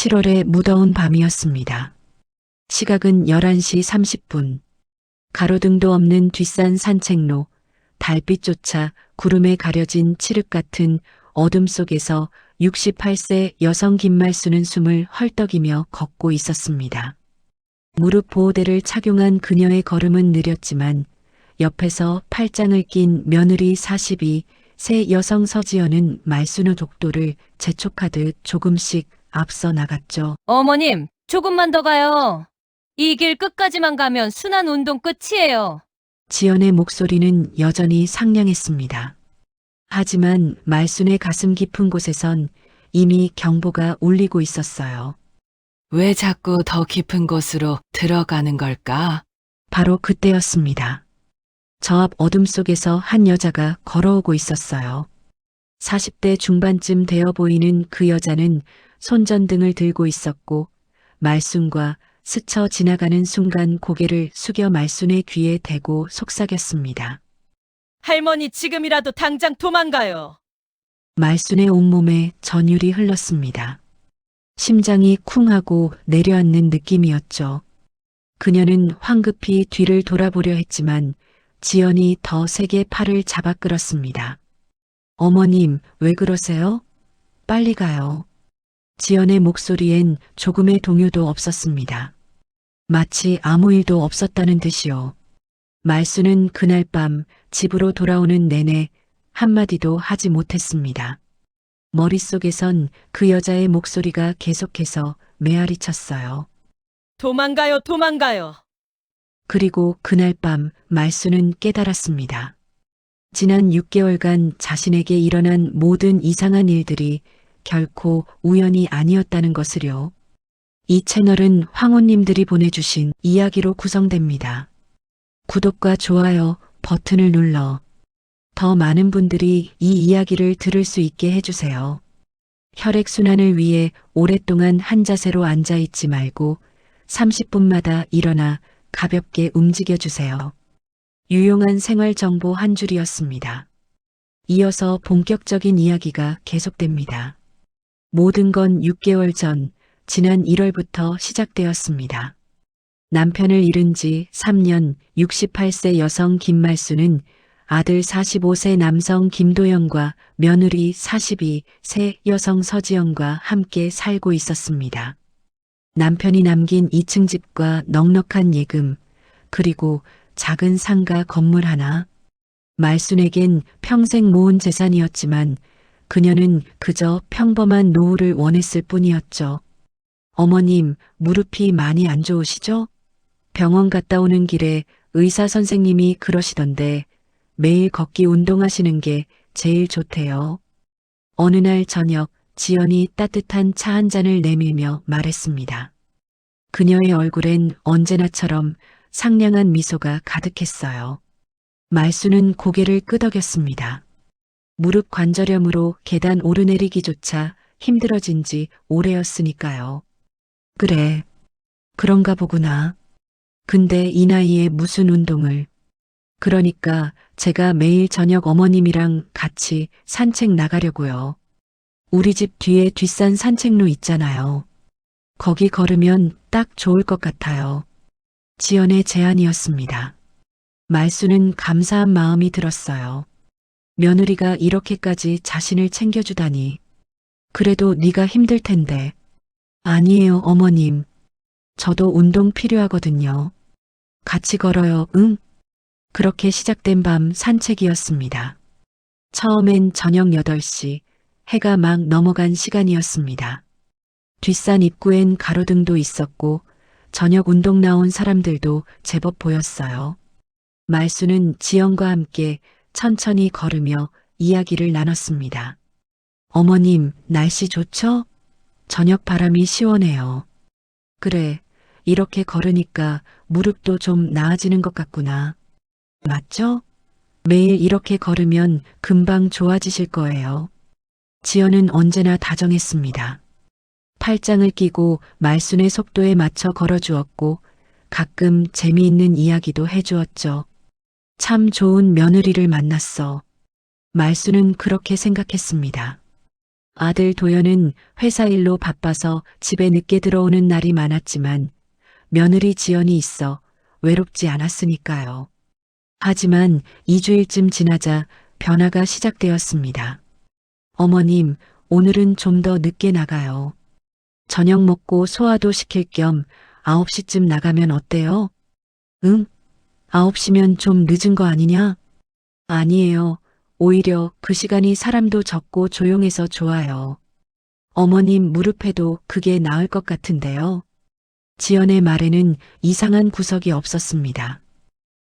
7월의 무더운 밤이었습니다. 시각은 11시 30분. 가로등도 없는 뒷산 산책로, 달빛조차 구름에 가려진 칠흑 같은 어둠 속에서 68세 여성 김말수는 숨을 헐떡이며 걷고 있었습니다. 무릎 보호대를 착용한 그녀의 걸음은 느렸지만 옆에서 팔짱을 낀 며느리 42세 여성 서지연은 말순의 독도를 재촉하듯 조금씩 앞서 나갔죠. 어머님, 조금만 더 가요. 이 길 끝까지만 가면 순환 운동 끝이에요. 지연의 목소리는 여전히 상냥했습니다. 하지만 말순의 가슴 깊은 곳에선 이미 경보가 울리고 있었어요. 왜 자꾸 더 깊은 곳으로 들어가는 걸까? 바로 그때였습니다. 저 앞 어둠 속에서 한 여자가 걸어오고 있었어요. 40대 중반쯤 되어 보이는 그 여자는 손전등을 들고 있었고 말순과 스쳐 지나가는 순간 고개를 숙여 말순의 귀에 대고 속삭였습니다. 할머니 지금이라도 당장 도망가요. 말순의 온몸에 전율이 흘렀습니다. 심장이 쿵하고 내려앉는 느낌이었죠. 그녀는 황급히 뒤를 돌아보려 했지만 지연이 더 세게 팔을 잡아 끌었습니다. 어머님, 왜 그러세요? 빨리 가요. 지연의 목소리엔 조금의 동요도 없었습니다. 마치 아무 일도 없었다는 듯이요. 말수는 그날 밤 집으로 돌아오는 내내 한마디도 하지 못했습니다. 머릿속에선 그 여자의 목소리가 계속해서 메아리 쳤어요. 도망가요, 도망가요. 그리고 그날 밤 말수는 깨달았습니다. 지난 6개월간 자신에게 일어난 모든 이상한 일들이 결코 우연이 아니었다는 것을요. 이 채널은 황혼님들이 보내주신 이야기로 구성됩니다. 구독과 좋아요 버튼을 눌러 더 많은 분들이 이 이야기를 들을 수 있게 해주세요. 혈액순환을 위해 오랫동안 한 자세로 앉아있지 말고 30분마다 일어나 가볍게 움직여주세요. 유용한 생활 정보 한 줄이었습니다. 이어서 본격적인 이야기가 계속됩니다. 모든 건 6개월 전, 지난 1월부터 시작되었습니다. 남편을 잃은 지 3년 68세 여성 김말수는 아들 45세 남성 김도영과 며느리 42세 여성 서지영과 함께 살고 있었습니다. 남편이 남긴 2층 집과 넉넉한 예금, 그리고 작은 상가 건물 하나. 말순에겐 평생 모은 재산이었지만 그녀는 그저 평범한 노후를 원했을 뿐이었죠. 어머님, 무릎이 많이 안 좋으시죠? 병원 갔다 오는 길에 의사 선생님이 그러시던데 매일 걷기 운동하시는 게 제일 좋대요. 어느 날 저녁 지연이 따뜻한 차 한 잔을 내밀며 말했습니다. 그녀의 얼굴엔 언제나처럼 상냥한 미소가 가득했어요. 말수는 고개를 끄덕였습니다. 무릎 관절염으로 계단 오르내리기조차 힘들어진 지 오래였으니까요. 그래, 그런가 보구나. 근데 이 나이에 무슨 운동을. 그러니까 제가 매일 저녁 어머님이랑 같이 산책 나가려고요. 우리 집 뒤에 뒷산 산책로 있잖아요. 거기 걸으면 딱 좋을 것 같아요. 지연의 제안이었습니다. 말수는 감사한 마음이 들었어요. 며느리가 이렇게까지 자신을 챙겨주다니. 그래도 네가 힘들 텐데. 아니에요, 어머님. 저도 운동 필요하거든요. 같이 걸어요, 응? 그렇게 시작된 밤 산책이었습니다. 처음엔 저녁 8시, 해가 막 넘어간 시간이었습니다. 뒷산 입구엔 가로등도 있었고 저녁 운동 나온 사람들도 제법 보였어요. 말수는 지연과 함께 천천히 걸으며 이야기를 나눴습니다. 어머님, 날씨 좋죠? 저녁 바람이 시원해요. 그래, 이렇게 걸으니까 무릎도 좀 나아지는 것 같구나. 맞죠? 매일 이렇게 걸으면 금방 좋아지실 거예요. 지연은 언제나 다정했습니다. 팔짱을 끼고 말순의 속도에 맞춰 걸어주었고 가끔 재미있는 이야기도 해주었죠. 참 좋은 며느리를 만났어. 말순은 그렇게 생각했습니다. 아들 도연은 회사 일로 바빠서 집에 늦게 들어오는 날이 많았지만 며느리 지연이 있어 외롭지 않았으니까요. 하지만 2주일쯤 지나자 변화가 시작되었습니다. 어머님, 오늘은 좀 더 늦게 나가요. 저녁 먹고 소화도 시킬 겸 9시쯤 나가면 어때요? 응? 9시면 좀 늦은 거 아니냐? 아니에요. 오히려 그 시간이 사람도 적고 조용해서 좋아요. 어머님 무릎에도 그게 나을 것 같은데요. 지연의 말에는 이상한 구석이 없었습니다.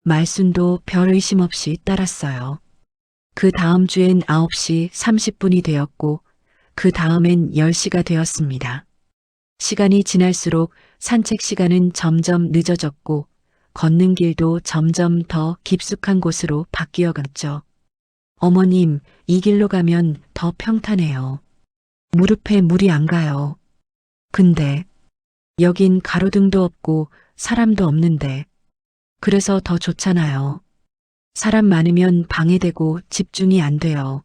말순도 별 의심 없이 따랐어요. 그 다음 주엔 9시 30분이 되었고 그 다음엔 10시가 되었습니다. 시간이 지날수록 산책 시간은 점점 늦어졌고 걷는 길도 점점 더 깊숙한 곳으로 바뀌어 갔죠. 어머님, 이 길로 가면 더 평탄해요. 무릎에 물이 안 가요. 근데 여긴 가로등도 없고 사람도 없는데 그래서 더 좋잖아요. 사람 많으면 방해되고 집중이 안 돼요.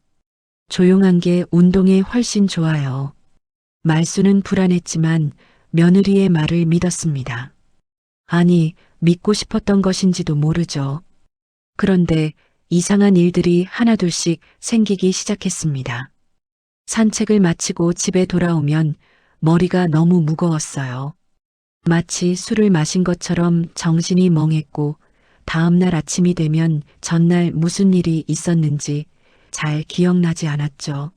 조용한 게 운동에 훨씬 좋아요. 말수는 불안했지만 며느리의 말을 믿었습니다. 아니, 믿고 싶었던 것인지도 모르죠. 그런데 이상한 일들이 하나둘씩 생기기 시작했습니다. 산책을 마치고 집에 돌아오면 머리가 너무 무거웠어요. 마치 술을 마신 것처럼 정신이 멍했고 다음날 아침이 되면 전날 무슨 일이 있었는지 잘 기억나지 않았죠.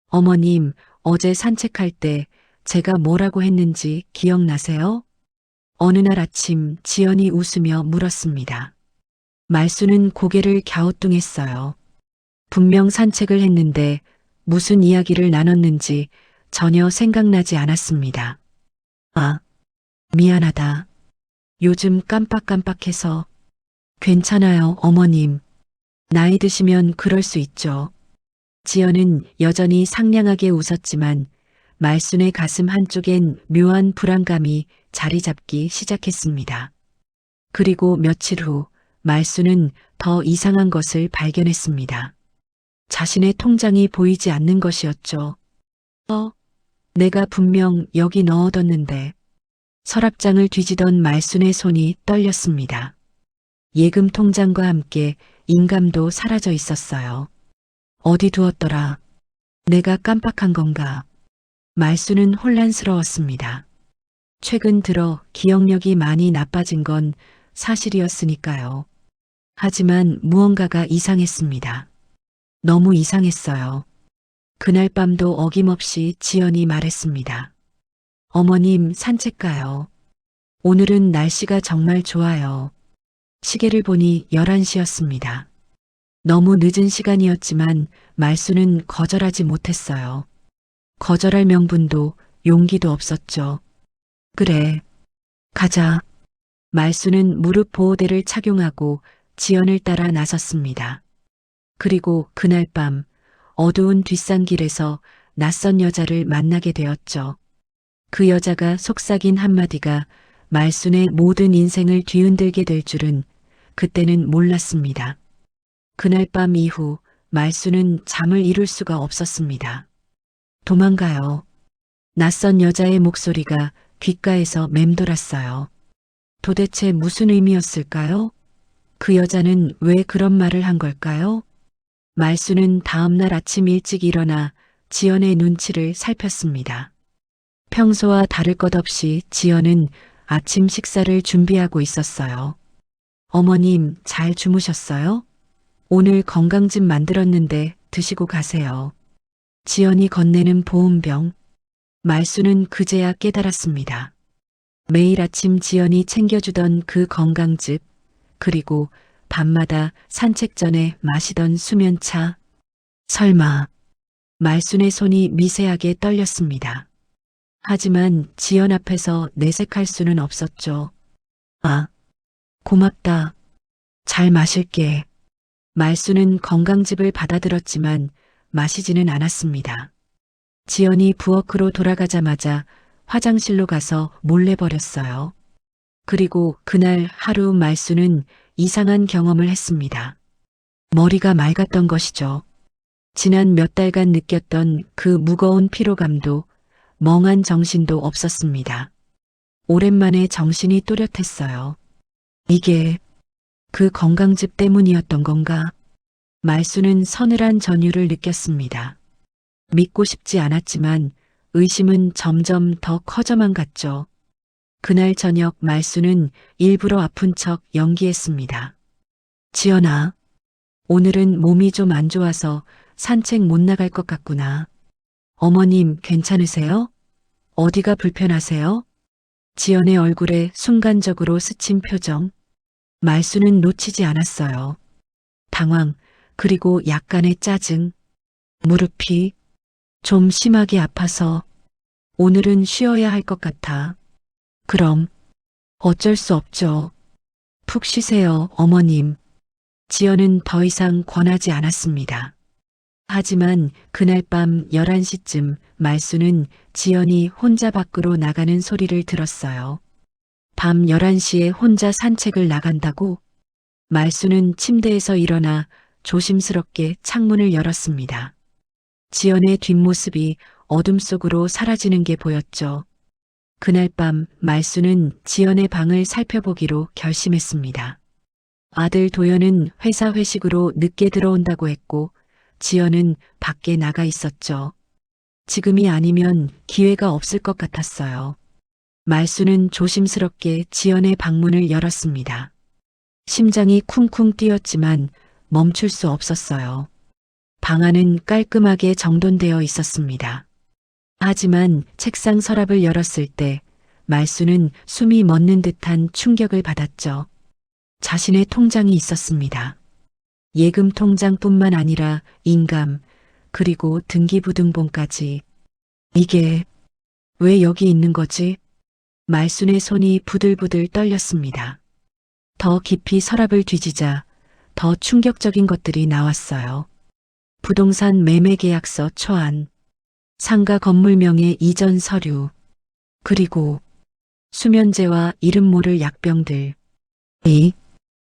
어머님, 어제 산책할 때 제가 뭐라고 했는지 기억나세요? 어느 날 아침 지연이 웃으며 물었습니다. 말수는 고개를 갸우뚱했어요. 분명 산책을 했는데 무슨 이야기를 나눴는지 전혀 생각나지 않았습니다. 아, 미안하다. 요즘 깜빡깜빡해서. 괜찮아요, 어머님. 나이 드시면 그럴 수 있죠. 지연은 여전히 상냥하게 웃었지만 말순의 가슴 한쪽엔 묘한 불안감이 자리 잡기 시작했습니다. 그리고 며칠 후 말순은 더 이상한 것을 발견했습니다. 자신의 통장이 보이지 않는 것이었죠. 내가 분명 여기 넣어뒀는데. 서랍장을 뒤지던 말순의 손이 떨렸습니다. 예금 통장과 함께 인감도 사라져 있었어요. 어디 두었더라? 내가 깜빡한 건가? 말순은 혼란스러웠습니다. 최근 들어 기억력이 많이 나빠진 건 사실이었으니까요. 하지만 무언가가 이상했습니다. 너무 이상했어요. 그날 밤도 어김없이 지연이 말했습니다. 어머님, 산책 가요. 오늘은 날씨가 정말 좋아요. 시계를 보니 11시였습니다. 너무 늦은 시간이었지만 말수는 거절하지 못했어요. 거절할 명분도 용기도 없었죠. 그래, 가자. 말수는 무릎 보호대를 착용하고 지연을 따라 나섰습니다. 그리고 그날 밤 어두운 뒷산길에서 낯선 여자를 만나게 되었죠. 그 여자가 속삭인 한마디가 말순의 모든 인생을 뒤흔들게 될 줄은 그때는 몰랐습니다. 그날 밤 이후 말순은 잠을 이룰 수가 없었습니다. 도망가요. 낯선 여자의 목소리가 귓가에서 맴돌았어요. 도대체 무슨 의미였을까요? 그 여자는 왜 그런 말을 한 걸까요? 말순은 다음날 아침 일찍 일어나 지연의 눈치를 살폈습니다. 평소와 다를 것 없이 지연은 아침 식사를 준비하고 있었어요. 어머님, 잘 주무셨어요? 오늘 건강즙 만들었는데 드시고 가세요. 지연이 건네는 보온병. 말수는 그제야 깨달았습니다. 매일 아침 지연이 챙겨주던 그 건강즙, 그리고 밤마다 산책 전에 마시던 수면차. 설마. 말순의 손이 미세하게 떨렸습니다. 하지만 지연 앞에서 내색할 수는 없었죠. 아, 고맙다. 잘 마실게. 말수는 건강즙을 받아들었지만 마시지는 않았습니다. 지연이 부엌으로 돌아가자마자 화장실로 가서 몰래 버렸어요. 그리고 그날 하루 말수는 이상한 경험을 했습니다. 머리가 맑았던 것이죠. 지난 몇 달간 느꼈던 그 무거운 피로감도 멍한 정신도 없었습니다. 오랜만에 정신이 또렷했어요. 이게 그 건강즙 때문이었던 건가? 말수는 서늘한 전율을 느꼈습니다. 믿고 싶지 않았지만 의심은 점점 더 커져만 갔죠. 그날 저녁 말수는 일부러 아픈 척 연기했습니다. 지연아, 오늘은 몸이 좀 안 좋아서 산책 못 나갈 것 같구나. 어머님 괜찮으세요? 어디가 불편하세요? 지연의 얼굴에 순간적으로 스친 표정. 말수는 놓치지 않았어요. 당황, 그리고 약간의 짜증. 무릎이 좀 심하게 아파서 오늘은 쉬어야 할 것 같아. 그럼 어쩔 수 없죠. 푹 쉬세요, 어머님. 지연은 더 이상 권하지 않았습니다. 하지만 그날 밤 11시쯤 말수는 지연이 혼자 밖으로 나가는 소리를 들었어요. 밤 11시에 혼자 산책을 나간다고? 말수는 침대에서 일어나 조심스럽게 창문을 열었습니다. 지연의 뒷모습이 어둠 속으로 사라지는 게 보였죠. 그날 밤 말수는 지연의 방을 살펴보기로 결심했습니다. 아들 도연은 회사 회식으로 늦게 들어온다고 했고 지연은 밖에 나가 있었죠. 지금이 아니면 기회가 없을 것 같았어요. 말수는 조심스럽게 지연의 방문을 열었습니다. 심장이 쿵쿵 뛰었지만 멈출 수 없었어요. 방 안은 깔끔하게 정돈되어 있었습니다. 하지만 책상 서랍을 열었을 때 말수는 숨이 멎는 듯한 충격을 받았죠. 자신의 통장이 있었습니다. 예금 통장뿐만 아니라 인감, 그리고 등기부등본까지. 이게 왜 여기 있는 거지? 말순의 손이 부들부들 떨렸습니다. 더 깊이 서랍을 뒤지자 더 충격적인 것들이 나왔어요. 부동산 매매 계약서 초안, 상가 건물명의 이전 서류, 그리고 수면제와 이름 모를 약병들.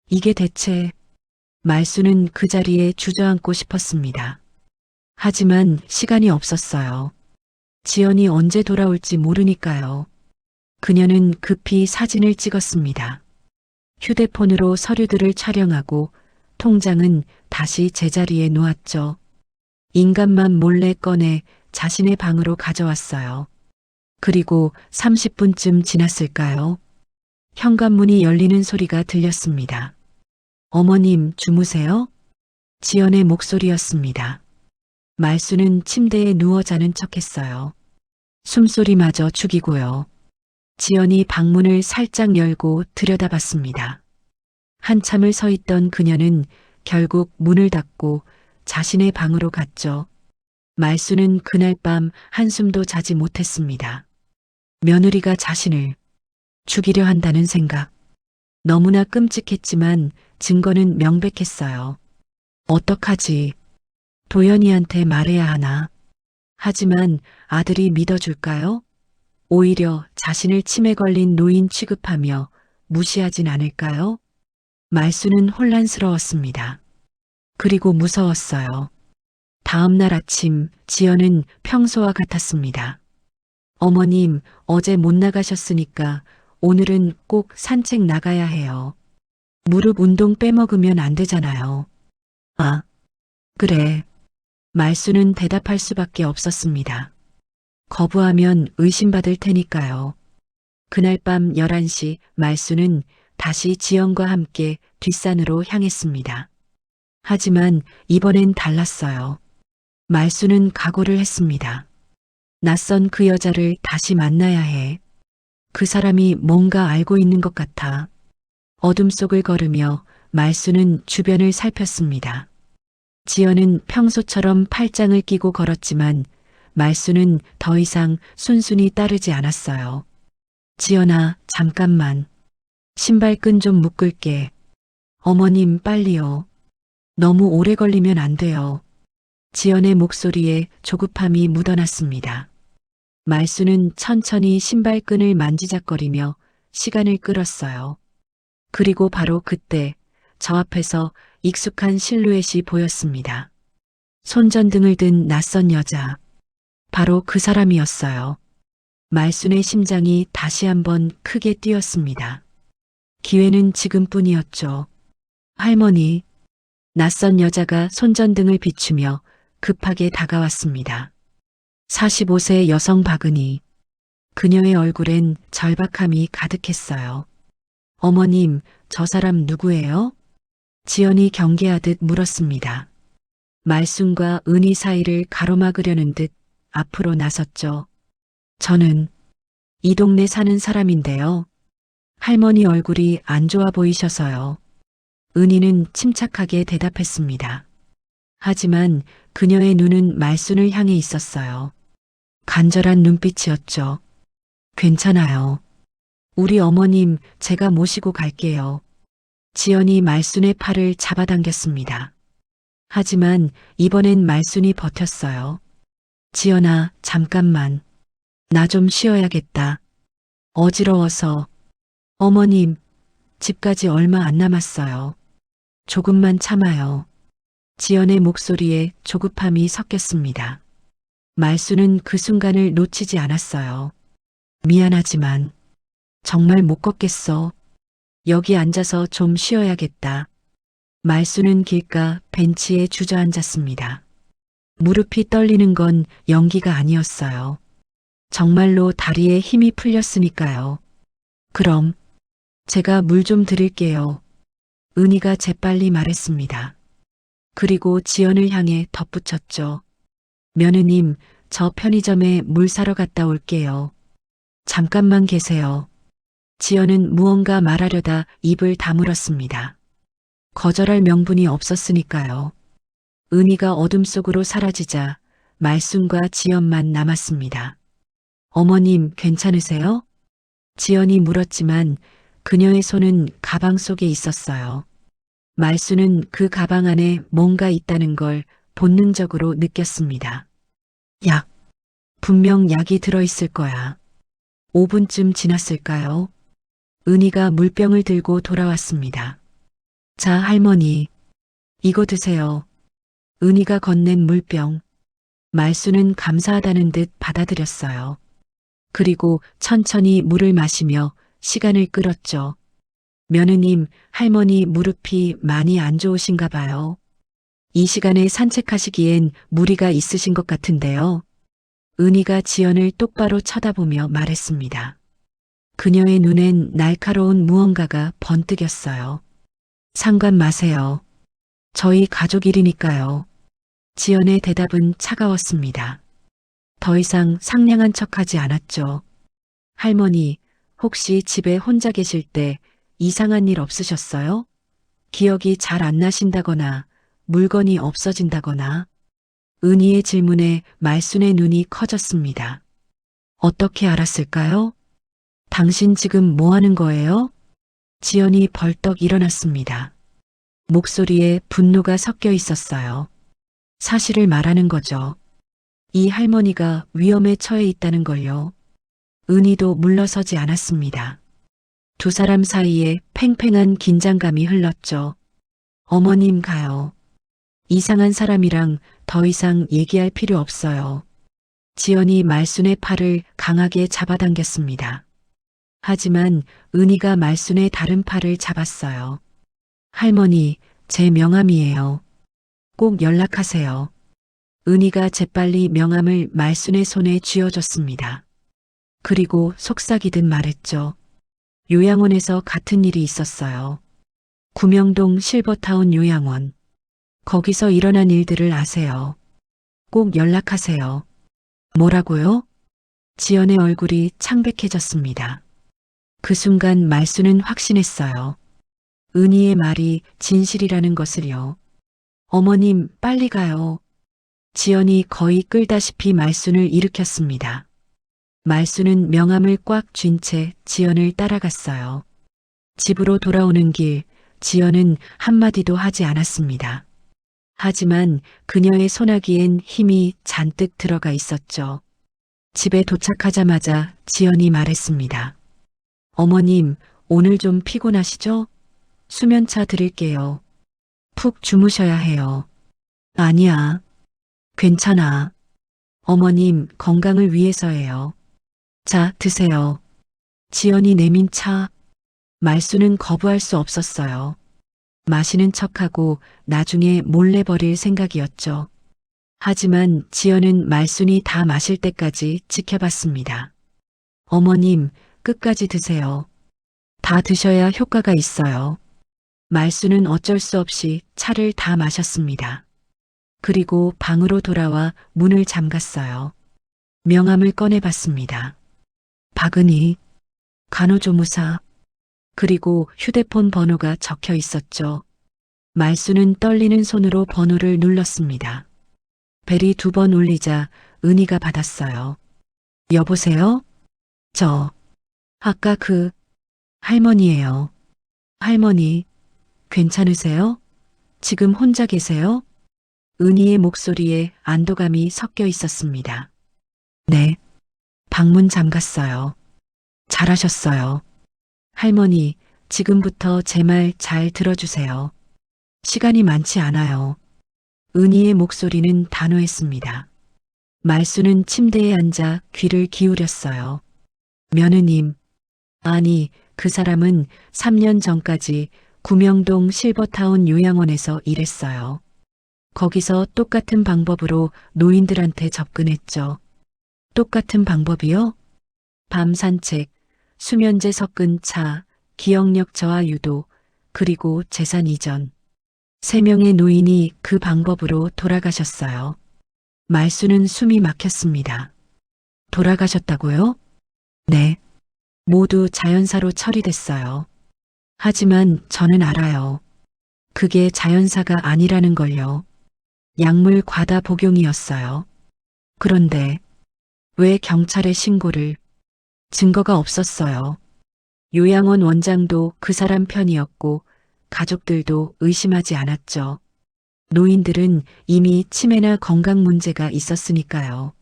이게 대체... 말수는 그 자리에 주저앉고 싶었습니다. 하지만 시간이 없었어요. 지연이 언제 돌아올지 모르니까요. 그녀는 급히 사진을 찍었습니다. 휴대폰으로 서류들을 촬영하고 통장은 다시 제자리에 놓았죠. 인감만 몰래 꺼내 자신의 방으로 가져왔어요. 그리고 30분쯤 지났을까요? 현관문이 열리는 소리가 들렸습니다. 어머님 주무세요? 지연의 목소리였습니다. 말수는 침대에 누워 자는 척했어요. 숨소리마저 죽이고요. 지연이 방문을 살짝 열고 들여다봤습니다. 한참을 서 있던 그녀는 결국 문을 닫고 자신의 방으로 갔죠. 말수는 그날 밤 한숨도 자지 못했습니다. 며느리가 자신을 죽이려 한다는 생각. 너무나 끔찍했지만 증거는 명백했어요. 어떡하지? 도연이한테 말해야 하나? 하지만 아들이 믿어줄까요? 오히려 자신을 치매 걸린 노인 취급하며 무시하진 않을까요? 말수는 혼란스러웠습니다. 그리고 무서웠어요. 다음 날 아침 지연은 평소와 같았습니다. 어머님, 어제 못 나가셨으니까 오늘은 꼭 산책 나가야 해요. 무릎 운동 빼먹으면 안 되잖아요. 아, 그래. 말수는 대답할 수밖에 없었습니다. 거부하면 의심받을 테니까요. 그날 밤 11시 말수는 다시 지연과 함께 뒷산으로 향했습니다. 하지만 이번엔 달랐어요. 말수는 각오를 했습니다. 낯선 그 여자를 다시 만나야 해. 그 사람이 뭔가 알고 있는 것 같아. 어둠 속을 걸으며 말수는 주변을 살폈습니다. 지연은 평소처럼 팔짱을 끼고 걸었지만 말수는 더 이상 순순히 따르지 않았어요. 지연아, 잠깐만. 신발끈 좀 묶을게. 어머님, 빨리요. 너무 오래 걸리면 안 돼요. 지연의 목소리에 조급함이 묻어났습니다. 말수는 천천히 신발끈을 만지작거리며 시간을 끌었어요. 그리고 바로 그때 저 앞에서 익숙한 실루엣이 보였습니다. 손전등을 든 낯선 여자. 바로 그 사람이었어요. 말순의 심장이 다시 한번 크게 뛰었습니다. 기회는 지금뿐이었죠. 할머니. 낯선 여자가 손전등을 비추며 급하게 다가왔습니다. 45세 여성 박은희. 그녀의 얼굴엔 절박함이 가득했어요. 어머님, 저 사람 누구예요? 지연이 경계하듯 물었습니다. 말순과 은희 사이를 가로막으려는 듯 앞으로 나섰죠. 저는 이 동네 사는 사람인데요. 할머니 얼굴이 안 좋아 보이셔서요. 은희는 침착하게 대답했습니다. 하지만 그녀의 눈은 말순을 향해 있었어요. 간절한 눈빛이었죠. 괜찮아요. 우리 어머님 제가 모시고 갈게요. 지연이 말순의 팔을 잡아당겼습니다. 하지만 이번엔 말순이 버텼어요. 지연아, 잠깐만. 나 좀 쉬어야겠다. 어지러워서. 어머님, 집까지 얼마 안 남았어요. 조금만 참아요. 지연의 목소리에 조급함이 섞였습니다. 말순은 그 순간을 놓치지 않았어요. 미안하지만 정말 못 걷겠어. 여기 앉아서 좀 쉬어야겠다. 말순은 길가 벤치에 주저앉았습니다. 무릎이 떨리는 건 연기가 아니었어요. 정말로 다리에 힘이 풀렸으니까요. 그럼 제가 물 좀 드릴게요. 은희가 재빨리 말했습니다. 그리고 지연을 향해 덧붙였죠. 며느님, 저 편의점에 물 사러 갔다 올게요. 잠깐만 계세요. 지연은 무언가 말하려다 입을 다물었습니다. 거절할 명분이 없었으니까요. 은희가 어둠 속으로 사라지자 말순과 지연만 남았습니다. 어머님, 괜찮으세요? 지연이 물었지만 그녀의 손은 가방 속에 있었어요. 말순은 그 가방 안에 뭔가 있다는 걸 본능적으로 느꼈습니다. 약. 분명 약이 들어있을 거야. 5분쯤 지났을까요? 은희가 물병을 들고 돌아왔습니다. 자, 할머니. 이거 드세요. 은희가 건넨 물병. 말순은 감사하다는 듯 받아들였어요. 그리고 천천히 물을 마시며 시간을 끌었죠. 며느님, 할머니 무릎이 많이 안 좋으신가 봐요. 이 시간에 산책하시기엔 무리가 있으신 것 같은데요. 은희가 지연을 똑바로 쳐다보며 말했습니다. 그녀의 눈엔 날카로운 무언가가 번뜩였어요. 상관 마세요. 저희 가족 일이니까요. 지연의 대답은 차가웠습니다. 더 이상 상냥한 척하지 않았죠. 할머니, 혹시 집에 혼자 계실 때 이상한 일 없으셨어요? 기억이 잘 안 나신다거나 물건이 없어진다거나. 은희의 질문에 말순의 눈이 커졌습니다. 어떻게 알았을까요? 당신 지금 뭐 하는 거예요? 지연이 벌떡 일어났습니다. 목소리에 분노가 섞여 있었어요. 사실을 말하는 거죠. 이 할머니가 위험에 처해 있다는 걸요. 은희도 물러서지 않았습니다. 두 사람 사이에 팽팽한 긴장감이 흘렀죠. 어머님 가요. 이상한 사람이랑 더 이상 얘기할 필요 없어요. 지연이 말순의 팔을 강하게 잡아당겼습니다. 하지만 은희가 말순의 다른 팔을 잡았어요. 할머니, 제 명함이에요. 꼭 연락하세요. 은희가 재빨리 명함을 말순의 손에 쥐어줬습니다. 그리고 속삭이듯 말했죠. 요양원에서 같은 일이 있었어요. 구명동 실버타운 요양원. 거기서 일어난 일들을 아세요. 꼭 연락하세요. 뭐라고요? 지연의 얼굴이 창백해졌습니다. 그 순간 말순은 확신했어요. 은희의 말이 진실이라는 것을요. 어머님, 빨리 가요. 지연이 거의 끌다시피 말순을 일으켰습니다. 말순은 명함을 꽉 쥔 채 지연을 따라갔어요. 집으로 돌아오는 길, 지연은 한마디도 하지 않았습니다. 하지만 그녀의 소나기엔 힘이 잔뜩 들어가 있었죠. 집에 도착하자마자 지연이 말했습니다. 어머님, 오늘 좀 피곤하시죠? 수면차 드릴게요. 푹 주무셔야 해요. 아니야. 괜찮아. 어머님 건강을 위해서예요. 자, 드세요. 지연이 내민 차. 말수는 거부할 수 없었어요. 마시는 척하고 나중에 몰래 버릴 생각이었죠. 하지만 지연은 말순이 다 마실 때까지 지켜봤습니다. 어머님, 끝까지 드세요. 다 드셔야 효과가 있어요. 말수는 어쩔 수 없이 차를 다 마셨습니다. 그리고 방으로 돌아와 문을 잠갔어요. 명함을 꺼내봤습니다. 박은희, 간호조무사, 그리고 휴대폰 번호가 적혀 있었죠. 말수는 떨리는 손으로 번호를 눌렀습니다. 벨이 2번 울리자 은희가 받았어요. 여보세요? 아까 할머니예요. 할머니, 괜찮으세요? 지금 혼자 계세요? 은희의 목소리에 안도감이 섞여 있었습니다. 네. 방문 잠갔어요. 잘하셨어요. 할머니, 지금부터 제 말 잘 들어주세요. 시간이 많지 않아요. 은희의 목소리는 단호했습니다. 말수는 침대에 앉아 귀를 기울였어요. 며느님, 아니, 그 사람은 3년 전까지 구명동 실버타운 요양원에서 일했어요. 거기서 똑같은 방법으로 노인들한테 접근했죠. 똑같은 방법이요? 밤 산책, 수면제 섞은 차, 기억력 저하 유도, 그리고 재산 이전. 3명의 노인이 그 방법으로 돌아가셨어요. 말수는 숨이 막혔습니다. 돌아가셨다고요? 네. 모두 자연사로 처리됐어요. 하지만 저는 알아요. 그게 자연사가 아니라는 걸요. 약물 과다 복용이었어요. 그런데 왜 경찰에 신고를? 증거가 없었어요. 요양원 원장도 그 사람 편이었고 가족들도 의심하지 않았죠. 노인들은 이미 치매나 건강 문제가 있었으니까요.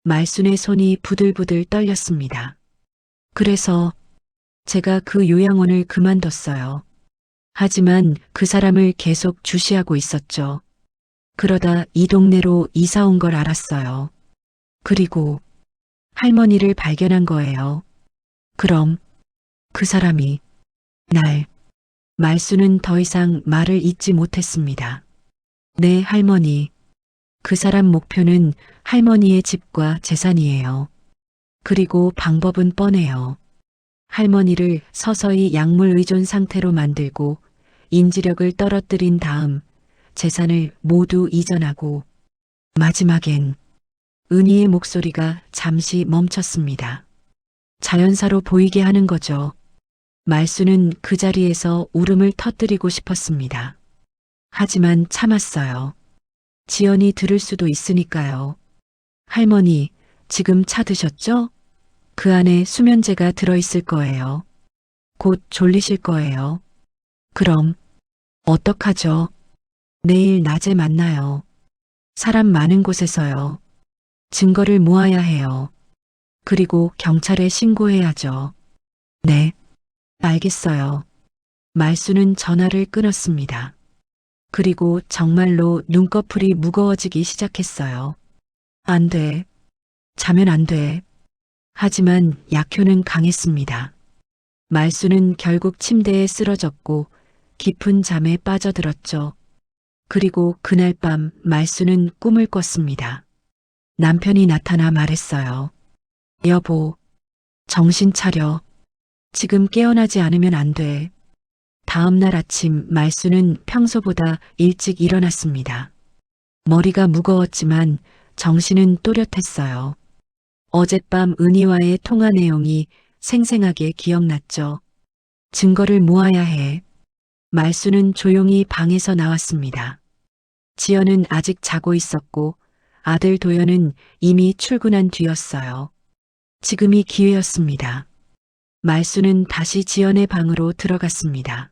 말순의 손이 부들부들 떨렸습니다. 그래서 제가 그 요양원을 그만뒀어요. 하지만 그 사람을 계속 주시하고 있었죠. 그러다 이 동네로 이사 온 걸 알았어요. 그리고 할머니를 발견한 거예요. 그럼 그 사람이 말수는 더 이상 말을 잇지 못했습니다. 네, 할머니. 그 사람 목표는 할머니의 집과 재산이에요. 그리고 방법은 뻔해요. 할머니를 서서히 약물 의존 상태로 만들고 인지력을 떨어뜨린 다음 재산을 모두 이전하고 마지막엔 은희의 목소리가 잠시 멈췄습니다. 자연사로 보이게 하는 거죠. 말수는 그 자리에서 울음을 터뜨리고 싶었습니다. 하지만 참았어요. 지연이 들을 수도 있으니까요. 할머니, 지금 차 드셨죠? 그 안에 수면제가 들어있을 거예요. 곧 졸리실 거예요. 그럼 어떡하죠? 내일 낮에 만나요. 사람 많은 곳에서요. 증거를 모아야 해요. 그리고 경찰에 신고해야죠. 네, 알겠어요. 말수는 전화를 끊었습니다. 그리고 정말로 눈꺼풀이 무거워지기 시작했어요. 안 돼. 자면 안 돼. 하지만 약효는 강했습니다. 말수는 결국 침대에 쓰러졌고 깊은 잠에 빠져들었죠. 그리고 그날 밤 말수는 꿈을 꿨습니다. 남편이 나타나 말했어요. 여보, 정신 차려. 지금 깨어나지 않으면 안 돼. 다음 날 아침 말수는 평소보다 일찍 일어났습니다. 머리가 무거웠지만 정신은 또렷했어요. 어젯밤 은희와의 통화 내용이 생생하게 기억났죠. 증거를 모아야 해. 말수는 조용히 방에서 나왔습니다. 지연은 아직 자고 있었고 아들 도연은 이미 출근한 뒤였어요. 지금이 기회였습니다. 말수는 다시 지연의 방으로 들어갔습니다.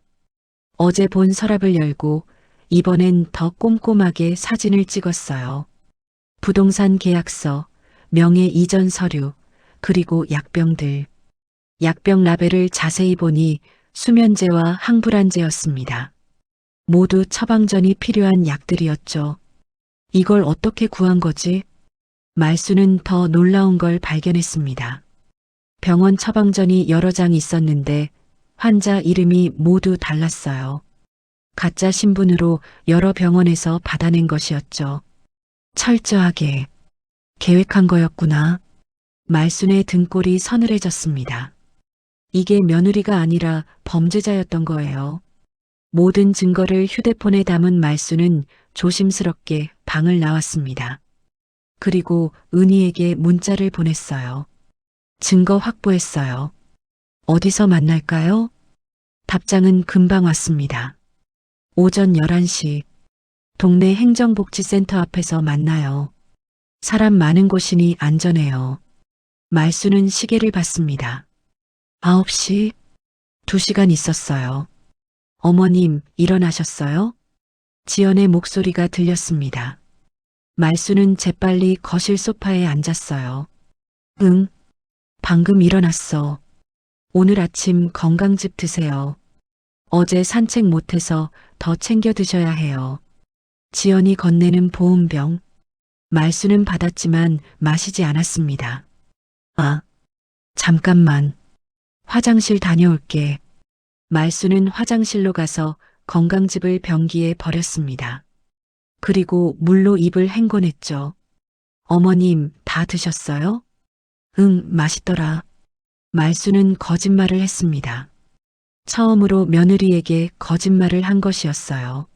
어제 본 서랍을 열고 이번엔 더 꼼꼼하게 사진을 찍었어요. 부동산 계약서, 명예 이전 서류, 그리고 약병들. 약병 라벨을 자세히 보니 수면제와 항불안제였습니다. 모두 처방전이 필요한 약들이었죠. 이걸 어떻게 구한 거지? 말수는 더 놀라운 걸 발견했습니다. 병원 처방전이 여러 장 있었는데 환자 이름이 모두 달랐어요. 가짜 신분으로 여러 병원에서 받아낸 것이었죠. 철저하게 계획한 거였구나. 말순의 등골이 서늘해졌습니다. 이게 며느리가 아니라 범죄자였던 거예요. 모든 증거를 휴대폰에 담은 말순은 조심스럽게 방을 나왔습니다. 그리고 은희에게 문자를 보냈어요. 증거 확보했어요. 어디서 만날까요? 답장은 금방 왔습니다. 오전 11시 동네 행정복지센터 앞에서 만나요. 사람 많은 곳이니 안전해요. 말수는 시계를 봤습니다. 9시, 2시간 있었어요. 어머님, 일어나셨어요? 지연의 목소리가 들렸습니다. 말수는 재빨리 거실 소파에 앉았어요. 응, 방금 일어났어. 오늘 아침 건강즙 드세요. 어제 산책 못해서 더 챙겨 드셔야 해요. 지연이 건네는 보온병. 말수는 받았지만 마시지 않았습니다. 아, 잠깐만. 화장실 다녀올게. 말수는 화장실로 가서 건강즙을 변기에 버렸습니다. 그리고 물로 입을 헹궈냈죠. 어머님, 다 드셨어요? 응, 맛있더라. 말수는 거짓말을 했습니다. 처음으로 며느리에게 거짓말을 한 것이었어요.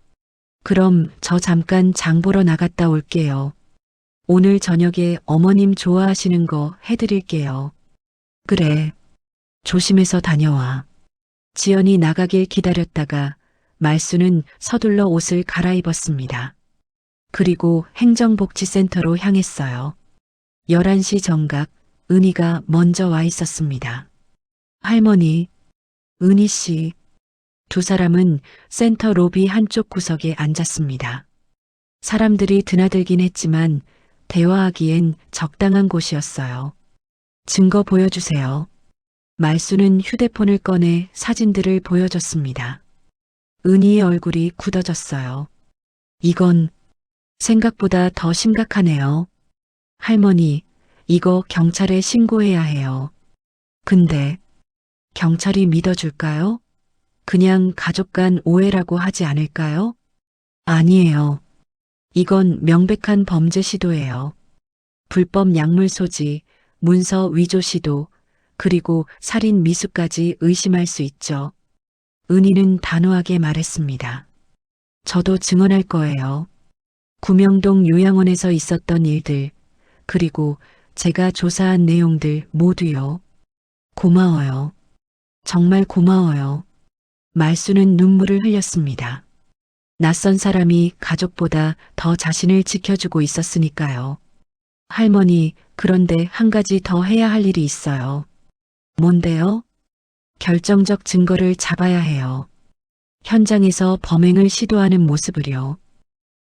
그럼 저 잠깐 장 보러 나갔다 올게요. 오늘 저녁에 어머님 좋아하시는 거 해드릴게요. 그래. 조심해서 다녀와. 지연이 나가길 기다렸다가 말수는 서둘러 옷을 갈아입었습니다. 그리고 행정복지센터로 향했어요. 11시 정각 은희가 먼저 와 있었습니다. 할머니, 은희 씨. 두 사람은 센터 로비 한쪽 구석에 앉았습니다. 사람들이 드나들긴 했지만 대화하기엔 적당한 곳이었어요. 증거 보여주세요. 말수는 휴대폰을 꺼내 사진들을 보여줬습니다. 은희의 얼굴이 굳어졌어요. 이건 생각보다 더 심각하네요. 할머니, 이거 경찰에 신고해야 해요. 근데 경찰이 믿어줄까요? 그냥 가족 간 오해라고 하지 않을까요? 아니에요. 이건 명백한 범죄 시도예요. 불법 약물 소지, 문서 위조 시도, 그리고 살인 미수까지 의심할 수 있죠. 은희는 단호하게 말했습니다. 저도 증언할 거예요. 구명동 요양원에서 있었던 일들, 그리고 제가 조사한 내용들 모두요. 고마워요. 정말 고마워요. 말수는 눈물을 흘렸습니다. 낯선 사람이 가족보다 더 자신을 지켜주고 있었으니까요. 할머니, 그런데 한 가지 더 해야 할 일이 있어요. 뭔데요? 결정적 증거를 잡아야 해요. 현장에서 범행을 시도하는 모습을요.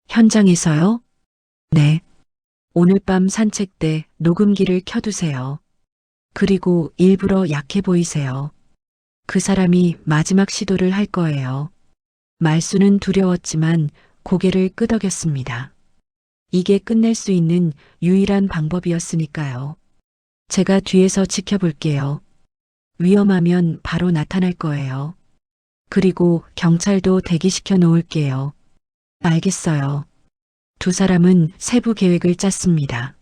현장에서요? 네. 오늘 밤 산책 때 녹음기를 켜두세요. 그리고 일부러 약해 보이세요. 그 사람이 마지막 시도를 할 거예요. 말수는 두려웠지만 고개를 끄덕였습니다. 이게 끝낼 수 있는 유일한 방법이었으니까요. 제가 뒤에서 지켜볼게요. 위험하면 바로 나타날 거예요. 그리고 경찰도 대기시켜 놓을게요. 알겠어요. 두 사람은 세부 계획을 짰습니다.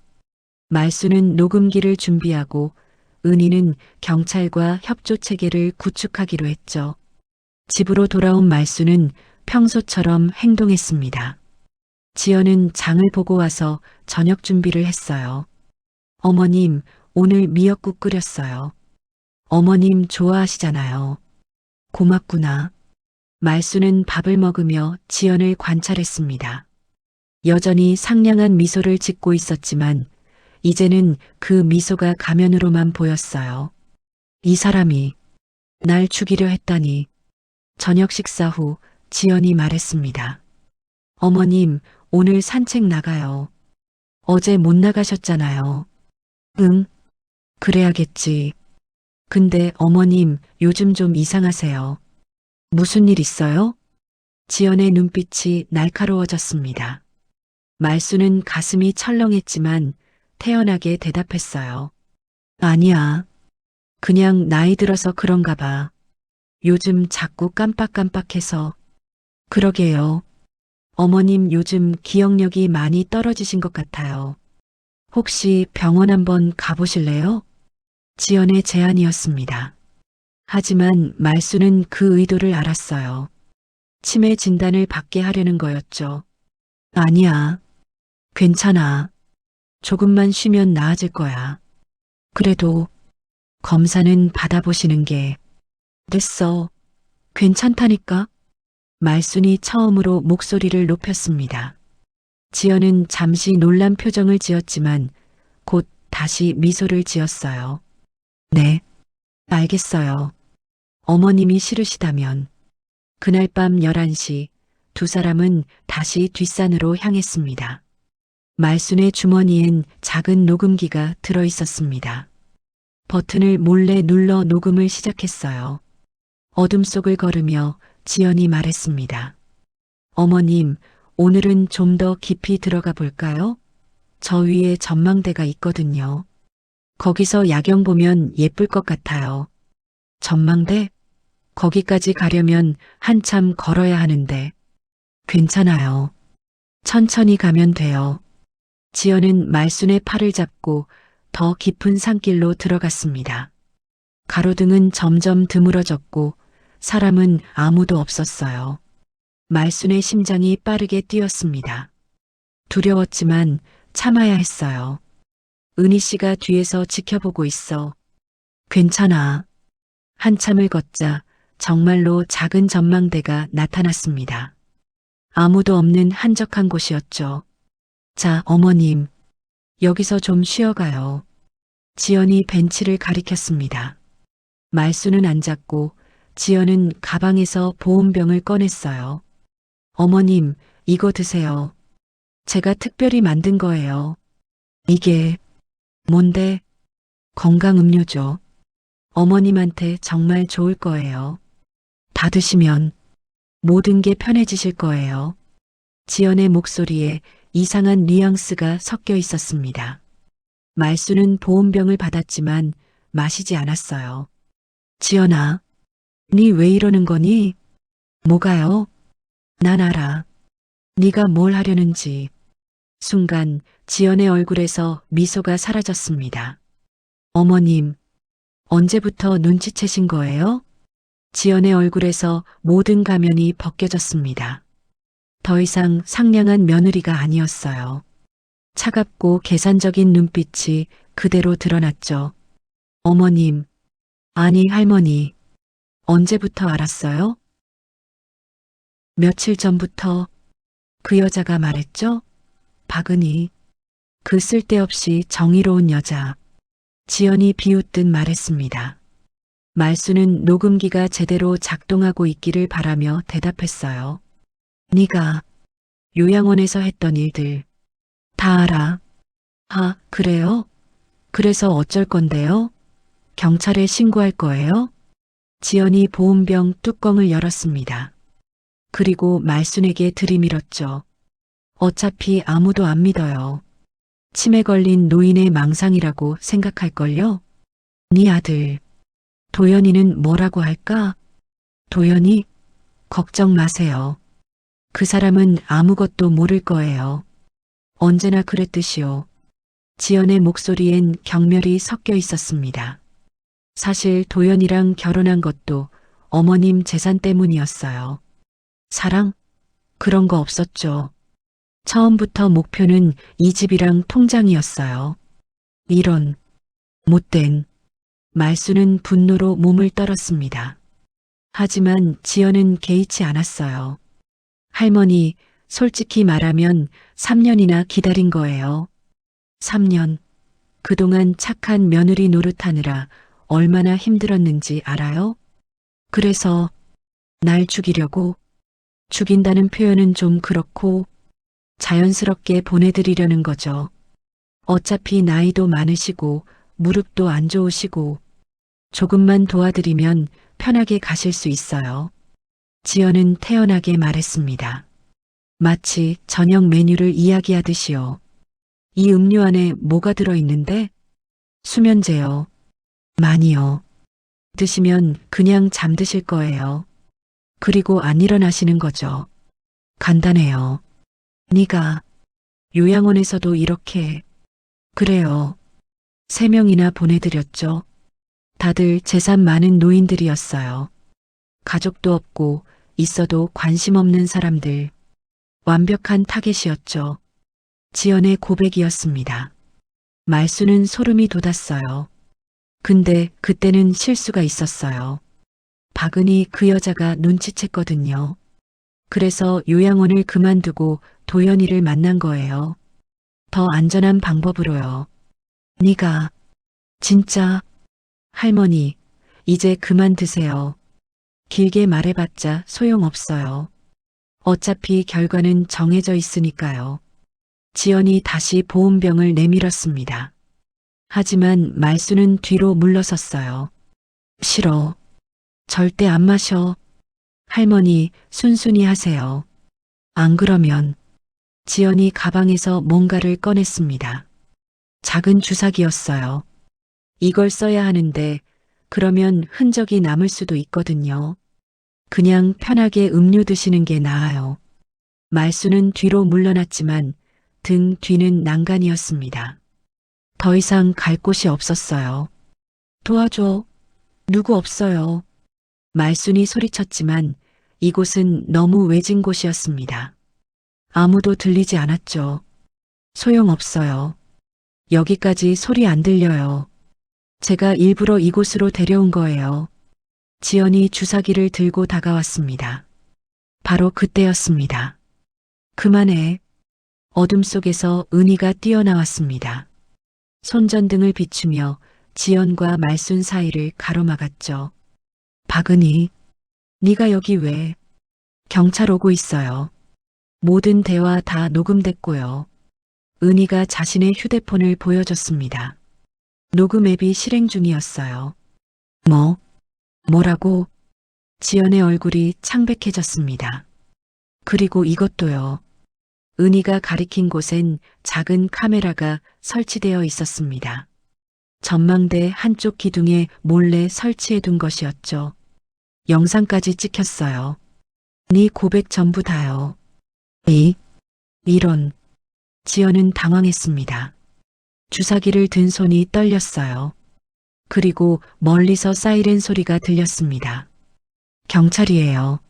말수는 녹음기를 준비하고 은희는 경찰과 협조 체계를 구축하기로 했죠. 집으로 돌아온 말수는 평소처럼 행동했습니다. 지연은 장을 보고 와서 저녁 준비를 했어요. 어머님, 오늘 미역국 끓였어요. 어머님 좋아하시잖아요. 고맙구나. 말수는 밥을 먹으며 지연을 관찰했습니다. 여전히 상냥한 미소를 짓고 있었지만 이제는 그 미소가 가면으로만 보였어요. 이 사람이 날 죽이려 했다니. 저녁 식사 후 지연이 말했습니다. 어머님, 오늘 산책 나가요. 어제 못 나가셨잖아요. 응, 그래야겠지. 근데 어머님, 요즘 좀 이상하세요. 무슨 일 있어요? 지연의 눈빛이 날카로워졌습니다. 말수는 가슴이 철렁했지만 태연하게 대답했어요. 아니야. 그냥 나이 들어서 그런가 봐. 요즘 자꾸 깜빡깜빡해서. 그러게요. 어머님 요즘 기억력이 많이 떨어지신 것 같아요. 혹시 병원 한번 가보실래요? 지연의 제안이었습니다. 하지만 말수는 그 의도를 알았어요. 치매 진단을 받게 하려는 거였죠. 아니야. 괜찮아. 조금만 쉬면 나아질 거야. 그래도 검사는 받아보시는 게. 됐어. 괜찮다니까? 말순이 처음으로 목소리를 높였습니다. 지연은 잠시 놀란 표정을 지었지만 곧 다시 미소를 지었어요. 네, 알겠어요. 어머님이 싫으시다면. 그날 밤 11시 두 사람은 다시 뒷산으로 향했습니다. 말순의 주머니엔 작은 녹음기가 들어 있었습니다. 버튼을 몰래 눌러 녹음을 시작했어요. 어둠 속을 걸으며 지연이 말했습니다. 어머님, 오늘은 좀 더 깊이 들어가 볼까요? 저 위에 전망대가 있거든요. 거기서 야경 보면 예쁠 것 같아요. 전망대? 거기까지 가려면 한참 걸어야 하는데. 괜찮아요. 천천히 가면 돼요. 지연은 말순의 팔을 잡고 더 깊은 산길로 들어갔습니다. 가로등은 점점 드물어졌고 사람은 아무도 없었어요. 말순의 심장이 빠르게 뛰었습니다. 두려웠지만 참아야 했어요. 은희 씨가 뒤에서 지켜보고 있어. 괜찮아. 한참을 걷자 정말로 작은 전망대가 나타났습니다. 아무도 없는 한적한 곳이었죠. 자, 어머님. 여기서 좀 쉬어가요. 지연이 벤치를 가리켰습니다. 말수는 앉았고 지연은 가방에서 보온병을 꺼냈어요. 어머님, 이거 드세요. 제가 특별히 만든 거예요. 이게 뭔데? 건강음료죠. 어머님한테 정말 좋을 거예요. 다 드시면 모든 게 편해지실 거예요. 지연의 목소리에 이상한 뉘앙스가 섞여 있었습니다. 말수는 보온병을 받았지만 마시지 않았어요. 지연아, 니 왜 이러는 거니? 뭐가요? 난 알아. 네가 뭘 하려는지. 순간 지연의 얼굴에서 미소가 사라졌습니다. 어머님, 언제부터 눈치채신 거예요? 지연의 얼굴에서 모든 가면이 벗겨졌습니다. 더 이상 상냥한 며느리가 아니었어요. 차갑고 계산적인 눈빛이 그대로 드러났죠. 어머님, 아니 할머니, 언제부터 알았어요? 며칠 전부터 그 여자가 말했죠? 박은희, 그 쓸데없이 정의로운 여자. 지연이 비웃듯 말했습니다. 말수는 녹음기가 제대로 작동하고 있기를 바라며 대답했어요. 네가 요양원에서 했던 일들 다 알아. 아, 그래요? 그래서 어쩔 건데요? 경찰에 신고할 거예요? 지연이 보온병 뚜껑을 열었습니다. 그리고 말순에게 들이밀었죠. 어차피 아무도 안 믿어요. 치매 걸린 노인의 망상이라고 생각할걸요? 네 아들 도연이는 뭐라고 할까? 도연이? 걱정 마세요. 그 사람은 아무것도 모를 거예요. 언제나 그랬듯이요. 지연의 목소리엔 경멸이 섞여 있었습니다. 사실 도연이랑 결혼한 것도 어머님 재산 때문이었어요. 사랑? 그런 거 없었죠. 처음부터 목표는 이 집이랑 통장이었어요. 이런 못된. 말수는 분노로 몸을 떨었습니다. 하지만 지연은 개의치 않았어요. 할머니, 솔직히 말하면 3년이나 기다린 거예요. 3년. 그동안 착한 며느리 노릇하느라 얼마나 힘들었는지 알아요? 그래서 날 죽이려고. 죽인다는 표현은 좀 그렇고 자연스럽게 보내드리려는 거죠. 어차피 나이도 많으시고 무릎도 안 좋으시고 조금만 도와드리면 편하게 가실 수 있어요. 지연은 태연하게 말했습니다. 마치 저녁 메뉴를 이야기하듯이요. 이 음료 안에 뭐가 들어있는데? 수면제요. 많이요. 드시면 그냥 잠드실 거예요. 그리고 안 일어나시는 거죠. 간단해요. 네가 요양원에서도 이렇게. 그래요. 3명이나 보내드렸죠. 다들 재산 많은 노인들이었어요. 가족도 없고 있어도 관심 없는 사람들. 완벽한 타겟이었죠. 지연의 고백이었습니다. 말수는 소름이 돋았어요. 근데 그때는 실수가 있었어요. 박은희 그 여자가 눈치챘거든요. 그래서 요양원을 그만두고 도연이를 만난 거예요. 더 안전한 방법으로요. 네가 진짜 할머니 이제 그만 드세요. 길게 말해봤자 소용없어요. 어차피 결과는 정해져 있으니까요. 지연이 다시 보온병을 내밀었습니다. 하지만 말수는 뒤로 물러섰어요. 싫어. 절대 안 마셔. 할머니 순순히 하세요. 안 그러면 지연이 가방에서 뭔가를 꺼냈습니다. 작은 주사기였어요. 이걸 써야 하는데 그러면 흔적이 남을 수도 있거든요. 그냥 편하게 음료 드시는 게 나아요. 말수는 뒤로 물러났지만 등 뒤는 난간이었습니다. 더 이상 갈 곳이 없었어요. 도와줘. 누구 없어요. 말순이 소리쳤지만 이곳은 너무 외진 곳이었습니다. 아무도 들리지 않았죠. 소용없어요. 여기까지 소리 안 들려요. 제가 일부러 이곳으로 데려온 거예요. 지연이 주사기를 들고 다가왔습니다. 바로 그때였습니다. 그만해. 어둠 속에서 은희가 뛰어나왔습니다. 손전등을 비추며 지연과 말순 사이를 가로막았죠. 박은희, 네가 여기 왜? 경찰 오고 있어요. 모든 대화 다 녹음됐고요. 은희가 자신의 휴대폰을 보여줬습니다. 녹음 앱이 실행 중이었어요. 뭐라고? 지연의 얼굴이 창백해졌습니다. 그리고 이것도요. 은희가 가리킨 곳엔 작은 카메라가 설치되어 있었습니다. 전망대 한쪽 기둥에 몰래 설치해둔 것이었죠. 영상까지 찍혔어요. 네 고백 전부 다요. 이런. 지연은 당황했습니다. 주사기를 든 손이 떨렸어요. 그리고 멀리서 사이렌 소리가 들렸습니다. 경찰이에요.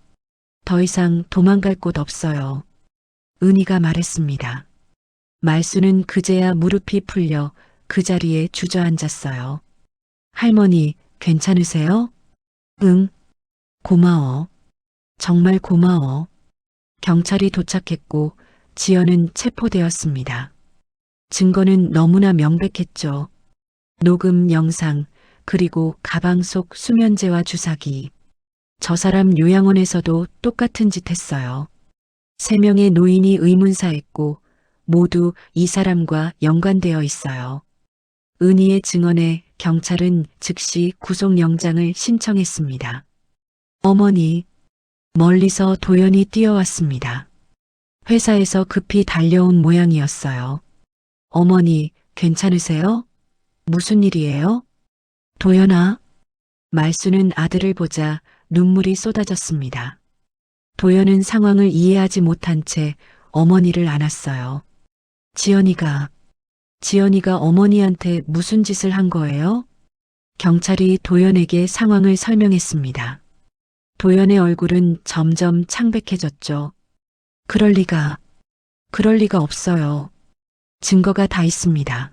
더 이상 도망갈 곳 없어요. 은희가 말했습니다. 말수는 그제야 무릎이 풀려 그 자리에 주저앉았어요. 할머니, 괜찮으세요? 응. 고마워. 정말 고마워. 경찰이 도착했고 지연은 체포되었습니다. 증거는 너무나 명백했죠. 녹음 영상, 그리고 가방 속 수면제와 주사기. 저 사람 요양원에서도 똑같은 짓 했어요. 3명의 노인이 의문사했고 모두 이 사람과 연관되어 있어요. 은희의 증언에 경찰은 즉시 구속영장을 신청했습니다. 어머니, 멀리서 도연이 뛰어왔습니다. 회사에서 급히 달려온 모양이었어요. 어머니, 괜찮으세요? 무슨 일이에요? 도연아? 말수는 아들을 보자 눈물이 쏟아졌습니다. 도연은 상황을 이해하지 못한 채 어머니를 안았어요. 지연이가 어머니한테 무슨 짓을 한 거예요? 경찰이 도연에게 상황을 설명했습니다. 도연의 얼굴은 점점 창백해졌죠. 그럴 리가 없어요. 증거가 다 있습니다.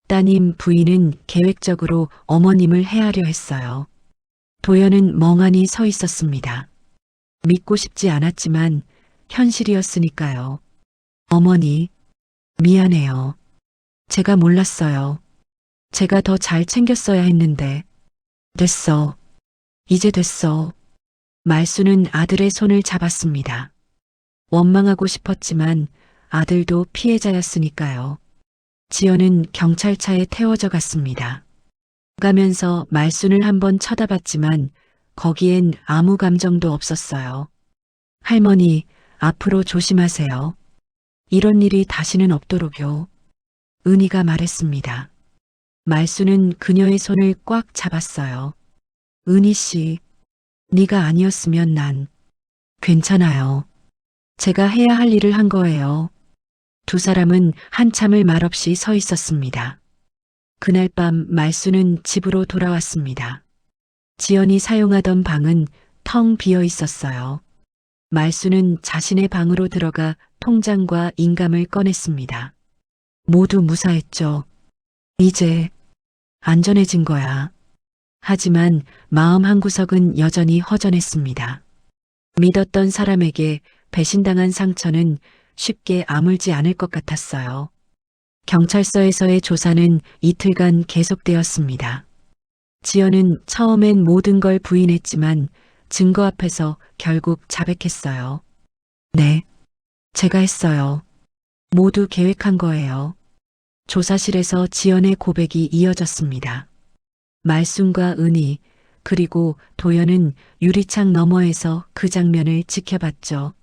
따님 부인은 계획적으로 어머님을 해하려 했어요. 도연은 멍하니 서 있었습니다. 믿고 싶지 않았지만 현실이었으니까요. 어머니, 미안해요. 제가 몰랐어요. 제가 더 잘 챙겼어야 했는데. 됐어. 이제 됐어. 말수는 아들의 손을 잡았습니다. 원망하고 싶었지만 아들도 피해자였으니까요. 지연은 경찰차에 태워져 갔습니다. 가면서 말순을 한번 쳐다봤지만 거기엔 아무 감정도 없었어요. 할머니, 앞으로 조심하세요. 이런 일이 다시는 없도록요. 은희가 말했습니다. 말수는 그녀의 손을 꽉 잡았어요. 은희 씨, 네가 아니었으면 난 괜찮아요. 제가 해야 할 일을 한 거예요. 두 사람은 한참을 말없이 서 있었습니다. 그날 밤 말수는 집으로 돌아왔습니다. 지연이 사용하던 방은 텅 비어 있었어요. 말수는 자신의 방으로 들어가 통장과 인감을 꺼냈습니다. 모두 무사했죠. 이제 안전해진 거야. 하지만 마음 한구석은 여전히 허전했습니다. 믿었던 사람에게 배신당한 상처는 쉽게 아물지 않을 것 같았어요. 경찰서에서의 조사는 이틀간 계속되었습니다. 지연은 처음엔 모든 걸 부인했지만 증거 앞에서 결국 자백했어요. 네, 제가 했어요. 모두 계획한 거예요. 조사실에서 지연의 고백이 이어졌습니다. 말순과 은희, 그리고 도연은 유리창 너머에서 그 장면을 지켜봤죠.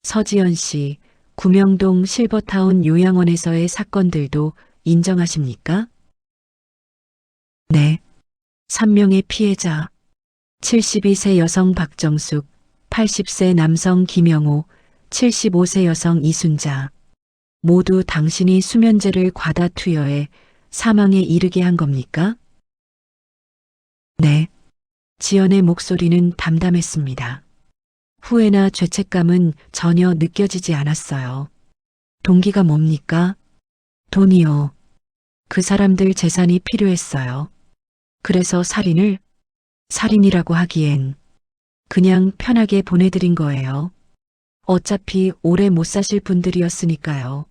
서지연 씨, 구명동 실버타운 요양원에서의 사건들도 인정하십니까? 네. 3명의 피해자, 72세 여성 박정숙, 80세 남성 김영호, 75세 여성 이순자. 모두 당신이 수면제를 과다 투여해 사망에 이르게 한 겁니까? 네. 지연의 목소리는 담담했습니다. 후회나 죄책감은 전혀 느껴지지 않았어요. 동기가 뭡니까? 돈이요. 그 사람들 재산이 필요했어요. 그래서 살인이라고 하기엔 그냥 편하게 보내드린 거예요. 어차피 오래 못 사실 분들이었으니까요.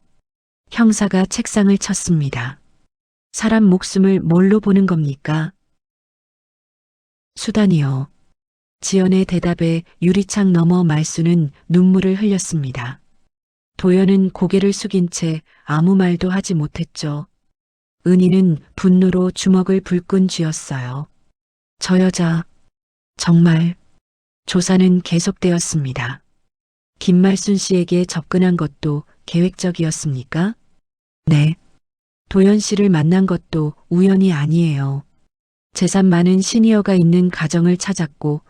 형사가 책상을 쳤습니다. 사람 목숨을 뭘로 보는 겁니까? 수단이요. 지연의 대답에 유리창 너머 말수는 눈물을 흘렸습니다. 도연은 고개를 숙인 채 아무 말도 하지 못했죠. 은희는 분노로 주먹을 불끈 쥐었어요. 저 여자, 정말. 조사는 계속되었습니다. 김말순 씨에게 접근한 것도 계획적이었습니까? 네. 도연 씨를 만난 것도 우연이 아니에요. 재산 많은 시니어가 있는 가정을 찾았고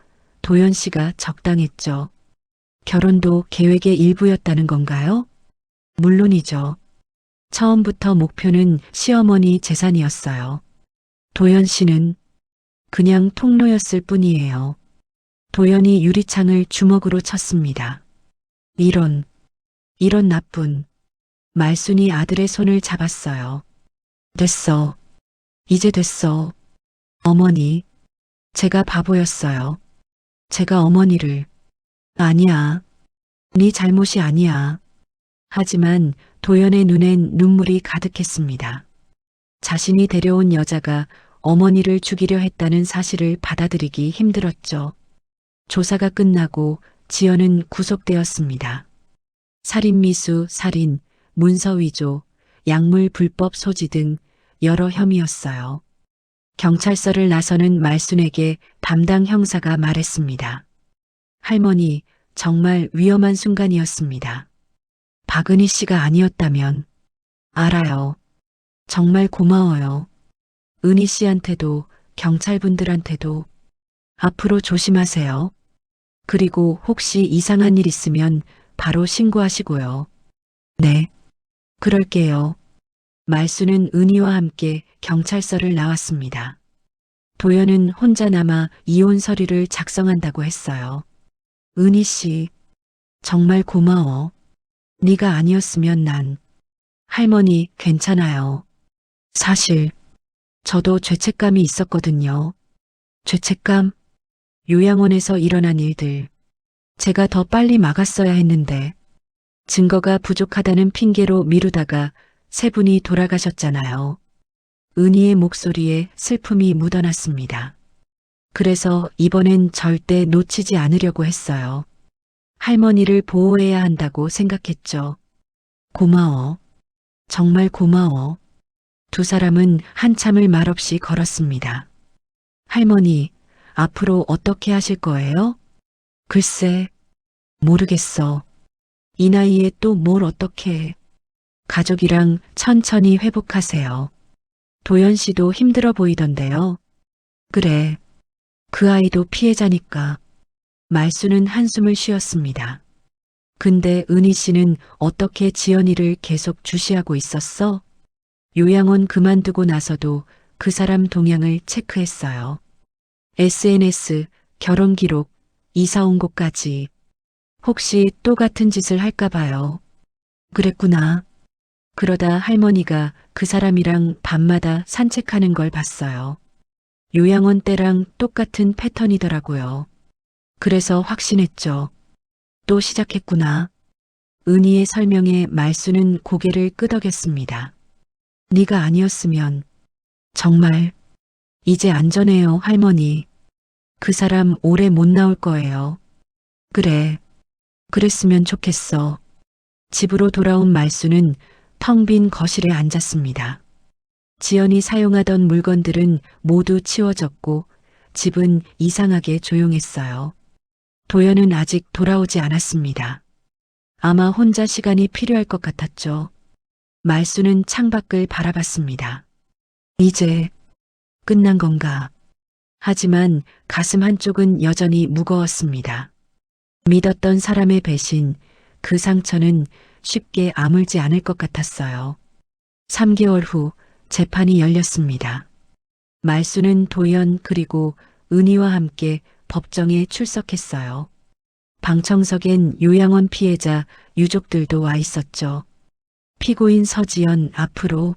도연 씨가 적당했죠. 결혼도 계획의 일부였다는 건가요? 물론이죠. 처음부터 목표는 시어머니 재산이었어요. 도연 씨는 그냥 통로였을 뿐이에요. 도연이 유리창을 주먹으로 쳤습니다. 이런 나쁜. 말순이 아들의 손을 잡았어요. 됐어. 이제 됐어. 어머니, 제가 바보였어요. 제가 어머니를. 아니야. 네 잘못이 아니야. 하지만 도연의 눈엔 눈물이 가득했습니다. 자신이 데려온 여자가 어머니를 죽이려 했다는 사실을 받아들이기 힘들었죠. 조사가 끝나고 지연은 구속되었습니다. 살인미수, 살인, 문서위조, 약물 불법 소지 등 여러 혐의였어요. 경찰서를 나서는 말순에게 담당 형사가 말했습니다. 할머니, 정말 위험한 순간이었습니다. 박은희 씨가 아니었다면. 알아요. 정말 고마워요. 은희 씨한테도 경찰분들한테도. 앞으로 조심하세요. 그리고 혹시 이상한 일 있으면 바로 신고하시고요. 네, 그럴게요. 말수는 은희와 함께 경찰서를 나왔습니다. 도연은 혼자 남아 이혼 서류를 작성한다고 했어요. 은희 씨, 정말 고마워. 네가 아니었으면 난. 할머니, 괜찮아요. 사실 저도 죄책감이 있었거든요. 죄책감? 요양원에서 일어난 일들. 제가 더 빨리 막았어야 했는데 증거가 부족하다는 핑계로 미루다가 세 분이 돌아가셨잖아요. 은희의 목소리에 슬픔이 묻어났습니다. 그래서 이번엔 절대 놓치지 않으려고 했어요. 할머니를 보호해야 한다고 생각했죠. 고마워. 정말 고마워. 두 사람은 한참을 말없이 걸었습니다. 할머니, 앞으로 어떻게 하실 거예요? 글쎄, 모르겠어. 이 나이에 또 뭘 어떻게 해. 가족이랑 천천히 회복하세요. 도연 씨도 힘들어 보이던데요. 그래. 그 아이도 피해자니까. 말수는 한숨을 쉬었습니다. 근데 은희 씨는 어떻게 지연이를 계속 주시하고 있었어? 요양원 그만두고 나서도 그 사람 동향을 체크했어요. SNS, 결혼 기록, 이사 온 곳까지. 혹시 또 같은 짓을 할까 봐요. 그랬구나. 그러다 할머니가 그 사람이랑 밤마다 산책하는 걸 봤어요. 요양원 때랑 똑같은 패턴이더라고요. 그래서 확신했죠. 또 시작했구나. 은희의 설명에 말수는 고개를 끄덕였습니다. 네가 아니었으면 정말 이제 안전해요, 할머니. 그 사람 오래 못 나올 거예요. 그래. 그랬으면 좋겠어. 집으로 돌아온 말수는 텅 빈 거실에 앉았습니다. 지연이 사용하던 물건들은 모두 치워졌고 집은 이상하게 조용했어요. 도연은 아직 돌아오지 않았습니다. 아마 혼자 시간이 필요할 것 같았죠. 말수는 창밖을 바라봤습니다. 이제 끝난 건가? 하지만 가슴 한쪽은 여전히 무거웠습니다. 믿었던 사람의 배신, 그 상처는 쉽게 아물지 않을 것 같았어요. 3개월 후 재판이 열렸습니다. 말수는 도연 그리고 은희와 함께 법정에 출석했어요. 방청석엔 요양원 피해자 유족들도 와 있었죠. 피고인 서지연 앞으로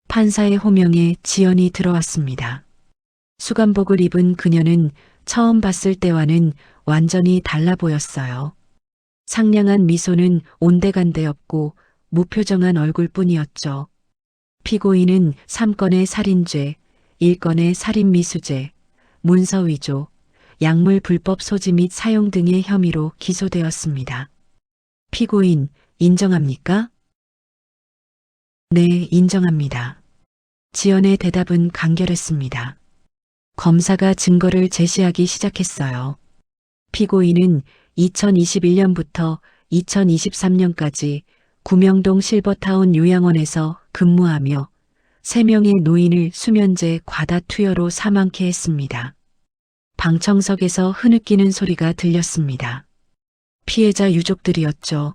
판사의 호명에 지연이 들어왔습니다. 수감복을 입은 그녀는 처음 봤을 때와는 완전히 달라 보였어요. 상냥한 미소는 온데간데 없고 무표정한 얼굴뿐이었죠. 피고인은 3건의 살인죄, 1건의 살인미수죄, 문서위조, 약물 불법 소지 및 사용 등의 혐의로 기소되었습니다. 피고인, 인정합니까? 네, 인정합니다. 지연의 대답은 간결했습니다. 검사가 증거를 제시하기 시작했어요. 피고인은 2021년부터 2023년까지 구명동 실버타운 요양원에서 근무하며 3명의 노인을 수면제 과다 투여로 사망케 했습니다. 방청석에서 흐느끼는 소리가 들렸습니다. 피해자 유족들이었죠.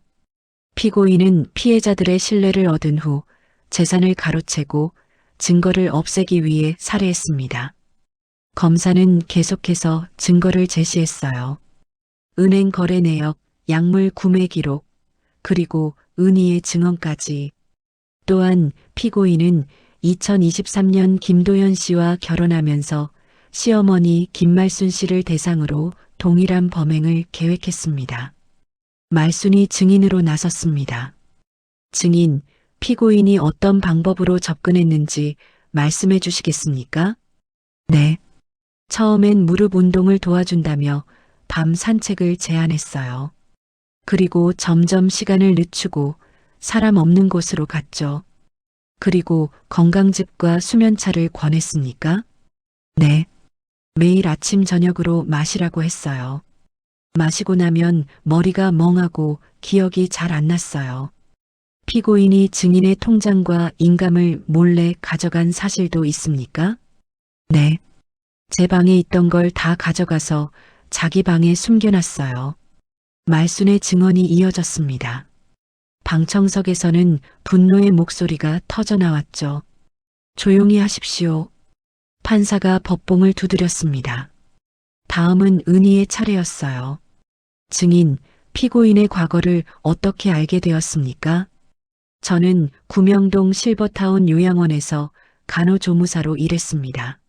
피고인은 피해자들의 신뢰를 얻은 후 재산을 가로채고 증거를 없애기 위해 살해했습니다. 검사는 계속해서 증거를 제시했어요. 은행 거래 내역, 약물 구매 기록, 그리고 은희의 증언까지. 또한 피고인은 2023년 김도연 씨와 결혼하면서 시어머니 김말순 씨를 대상으로 동일한 범행을 계획했습니다. 말순이 증인으로 나섰습니다. 증인, 피고인이 어떤 방법으로 접근했는지 말씀해 주시겠습니까? 네. 처음엔 무릎 운동을 도와준다며 밤 산책을 제안했어요. 그리고 점점 시간을 늦추고 사람 없는 곳으로 갔죠. 그리고 건강즙과 수면차를 권했습니까? 네. 매일 아침 저녁으로 마시라고 했어요. 마시고 나면 머리가 멍하고 기억이 잘 안 났어요. 피고인이 증인의 통장과 인감을 몰래 가져간 사실도 있습니까? 네. 제 방에 있던 걸 다 가져가서 자기 방에 숨겨놨어요. 말순의 증언이 이어졌습니다. 방청석에서는 분노의 목소리가 터져나왔죠. 조용히 하십시오. 판사가 법봉을 두드렸습니다. 다음은 은희의 차례였어요. 증인, 피고인의 과거를 어떻게 알게 되었습니까? 저는 구명동 실버타운 요양원에서 간호조무사로 일했습니다.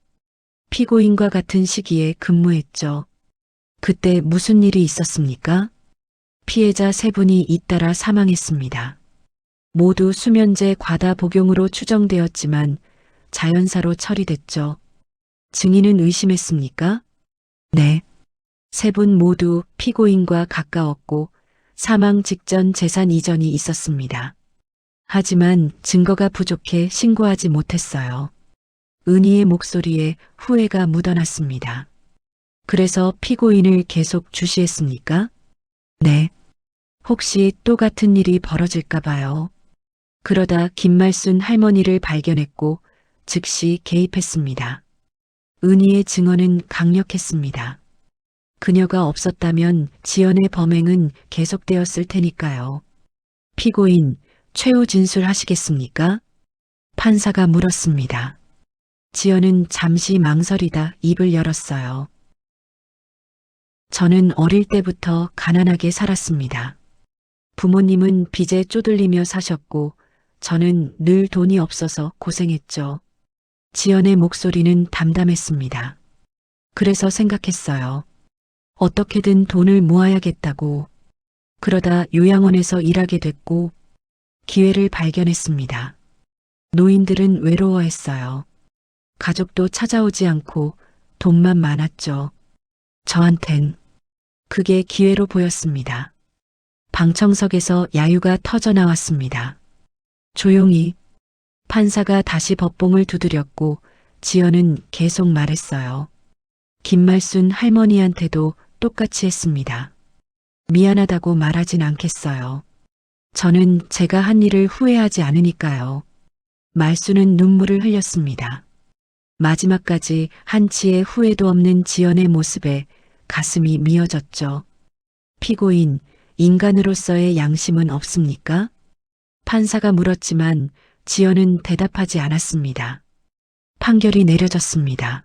피고인과 같은 시기에 근무했죠. 그때 무슨 일이 있었습니까? 피해자 3분이 잇따라 사망했습니다. 모두 수면제 과다 복용으로 추정되었지만 자연사로 처리됐죠. 증인은 의심했습니까? 네. 3분 모두 피고인과 가까웠고 사망 직전 재산 이전이 있었습니다. 하지만 증거가 부족해 신고하지 못했어요. 은희의 목소리에 후회가 묻어났습니다. 그래서 피고인을 계속 주시했습니까? 네. 혹시 또 같은 일이 벌어질까 봐요. 그러다 김말순 할머니를 발견했고 즉시 개입했습니다. 은희의 증언은 강력했습니다. 그녀가 없었다면 지연의 범행은 계속되었을 테니까요. 피고인, 최후 진술하시겠습니까? 판사가 물었습니다. 지연은 잠시 망설이다 입을 열었어요. 저는 어릴 때부터 가난하게 살았습니다. 부모님은 빚에 쪼들리며 사셨고 저는 늘 돈이 없어서 고생했죠. 지연의 목소리는 담담했습니다. 그래서 생각했어요. 어떻게든 돈을 모아야겠다고. 그러다 요양원에서 일하게 됐고 기회를 발견했습니다. 노인들은 외로워했어요. 가족도 찾아오지 않고 돈만 많았죠. 저한텐 그게 기회로 보였습니다. 방청석에서 야유가 터져 나왔습니다. 조용히. 판사가 다시 법봉을 두드렸고 지연은 계속 말했어요. 김말순 할머니한테도 똑같이 했습니다. 미안하다고 말하진 않겠어요. 저는 제가 한 일을 후회하지 않으니까요. 말순은 눈물을 흘렸습니다. 마지막까지 한치의 후회도 없는 지연의 모습에 가슴이 미어졌죠. 피고인, 인간으로서의 양심은 없습니까? 판사가 물었지만 지연은 대답하지 않았습니다. 판결이 내려졌습니다.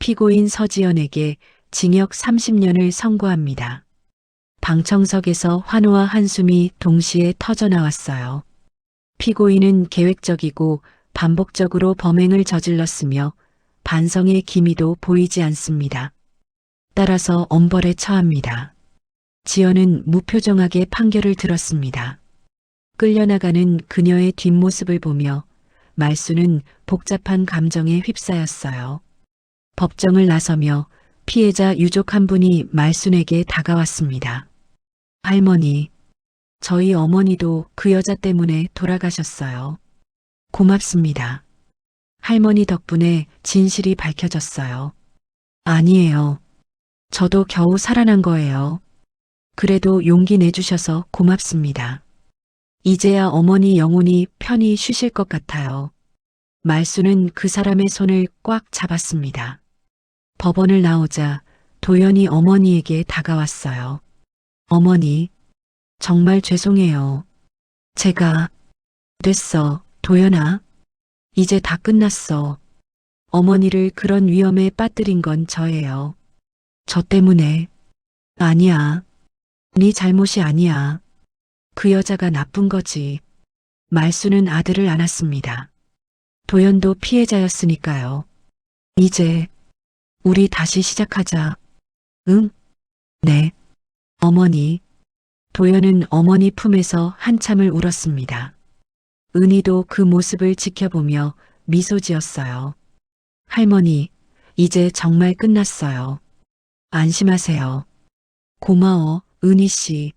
피고인 서지연에게 징역 30년을 선고합니다. 방청석에서 환호와 한숨이 동시에 터져 나왔어요. 피고인은 계획적이고 반복적으로 범행을 저질렀으며 반성의 기미도 보이지 않습니다. 따라서 엄벌에 처합니다. 지연은 무표정하게 판결을 들었습니다. 끌려나가는 그녀의 뒷모습을 보며 말수는 복잡한 감정에 휩싸였어요. 법정을 나서며 피해자 유족 한 분이 말순에게 다가왔습니다. 할머니, 저희 어머니도 그 여자 때문에 돌아가셨어요. 고맙습니다. 할머니 덕분에 진실이 밝혀졌어요. 아니에요. 저도 겨우 살아난 거예요. 그래도 용기 내주셔서 고맙습니다. 이제야 어머니 영혼이 편히 쉬실 것 같아요. 말수는 그 사람의 손을 꽉 잡았습니다. 법원을 나오자 도연이 어머니에게 다가왔어요. 어머니, 정말 죄송해요. 제가 됐어, 도연아. 이제 다 끝났어. 어머니를 그런 위험에 빠뜨린 건 저예요. 저 때문에. 아니야. 네 잘못이 아니야. 그 여자가 나쁜 거지. 말수는 아들을 안았습니다. 도연도 피해자였으니까요. 이제 우리 다시 시작하자. 응? 네. 어머니. 도연은 어머니 품에서 한참을 울었습니다. 은희도 그 모습을 지켜보며 미소 지었어요. 할머니, 이제 정말 끝났어요. 안심하세요. 고마워, 은희 씨.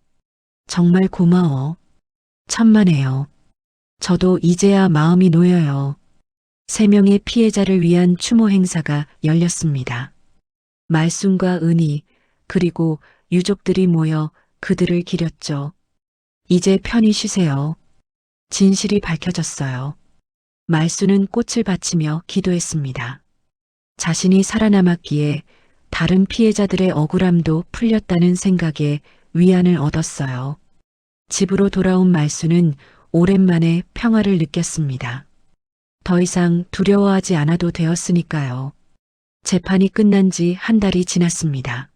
정말 고마워. 천만에요. 저도 이제야 마음이 놓여요. 3명의 피해자를 위한 추모 행사가 열렸습니다. 말순과 은희, 그리고 유족들이 모여 그들을 기렸죠. 이제 편히 쉬세요. 진실이 밝혀졌어요. 말순은 꽃을 바치며 기도했습니다. 자신이 살아남았기에 다른 피해자들의 억울함도 풀렸다는 생각에 위안을 얻었어요. 집으로 돌아온 말순은 오랜만에 평화를 느꼈습니다. 더 이상 두려워하지 않아도 되었으니까요. 재판이 끝난 지 한 달이 지났습니다.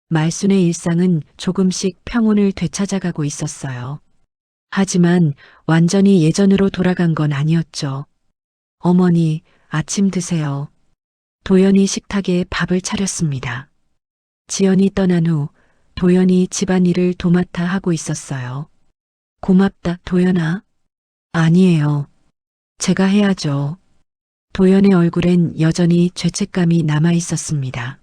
말순의 일상은 조금씩 평온을 되찾아가고 있었어요. 하지만 완전히 예전으로 돌아간 건 아니었죠. 어머니, 아침 드세요. 도연이 식탁에 밥을 차렸습니다. 지연이 떠난 후 도연이 집안일을 도맡아 하고 있었어요. 고맙다, 도연아. 아니에요. 제가 해야죠. 도연의 얼굴엔 여전히 죄책감이 남아 있었습니다.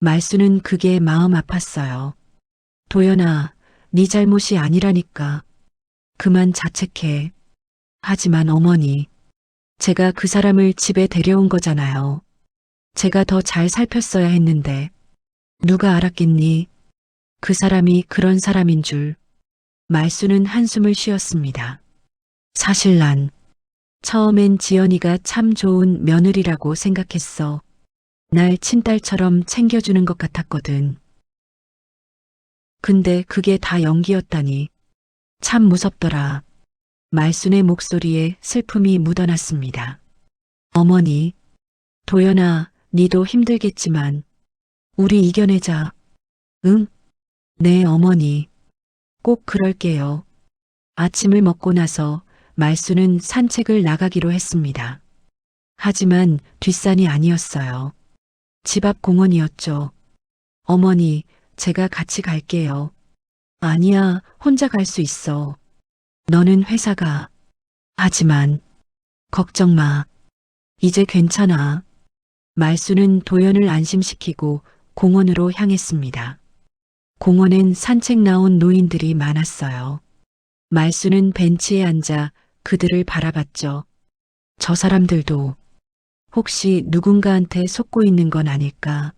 말수는 그게 마음 아팠어요. 도연아, 네 잘못이 아니라니까. 그만 자책해. 하지만 어머니, 제가 그 사람을 집에 데려온 거잖아요. 제가 더 잘 살폈어야 했는데 누가 알았겠니? 그 사람이 그런 사람인 줄. 말수는 한숨을 쉬었습니다. 사실 난 처음엔 지연이가 참 좋은 며느리라고 생각했어. 날 친딸처럼 챙겨주는 것 같았거든. 근데 그게 다 연기였다니. 참 무섭더라. 말순의 목소리에 슬픔이 묻어났습니다. 어머니, 도연아, 니도 힘들겠지만 우리 이겨내자. 응? 네, 어머니. 꼭 그럴게요. 아침을 먹고 나서 말수는 산책을 나가기로 했습니다. 하지만 뒷산이 아니었어요. 집 앞 공원이었죠. 어머니, 제가 같이 갈게요. 아니야, 혼자 갈 수 있어. 너는 회사 가. 하지만, 걱정 마. 이제 괜찮아. 말수는 도연을 안심시키고 공원으로 향했습니다. 공원엔 산책 나온 노인들이 많았어요. 말수는 벤치에 앉아 그들을 바라봤죠. 저 사람들도 혹시 누군가한테 속고 있는 건 아닐까?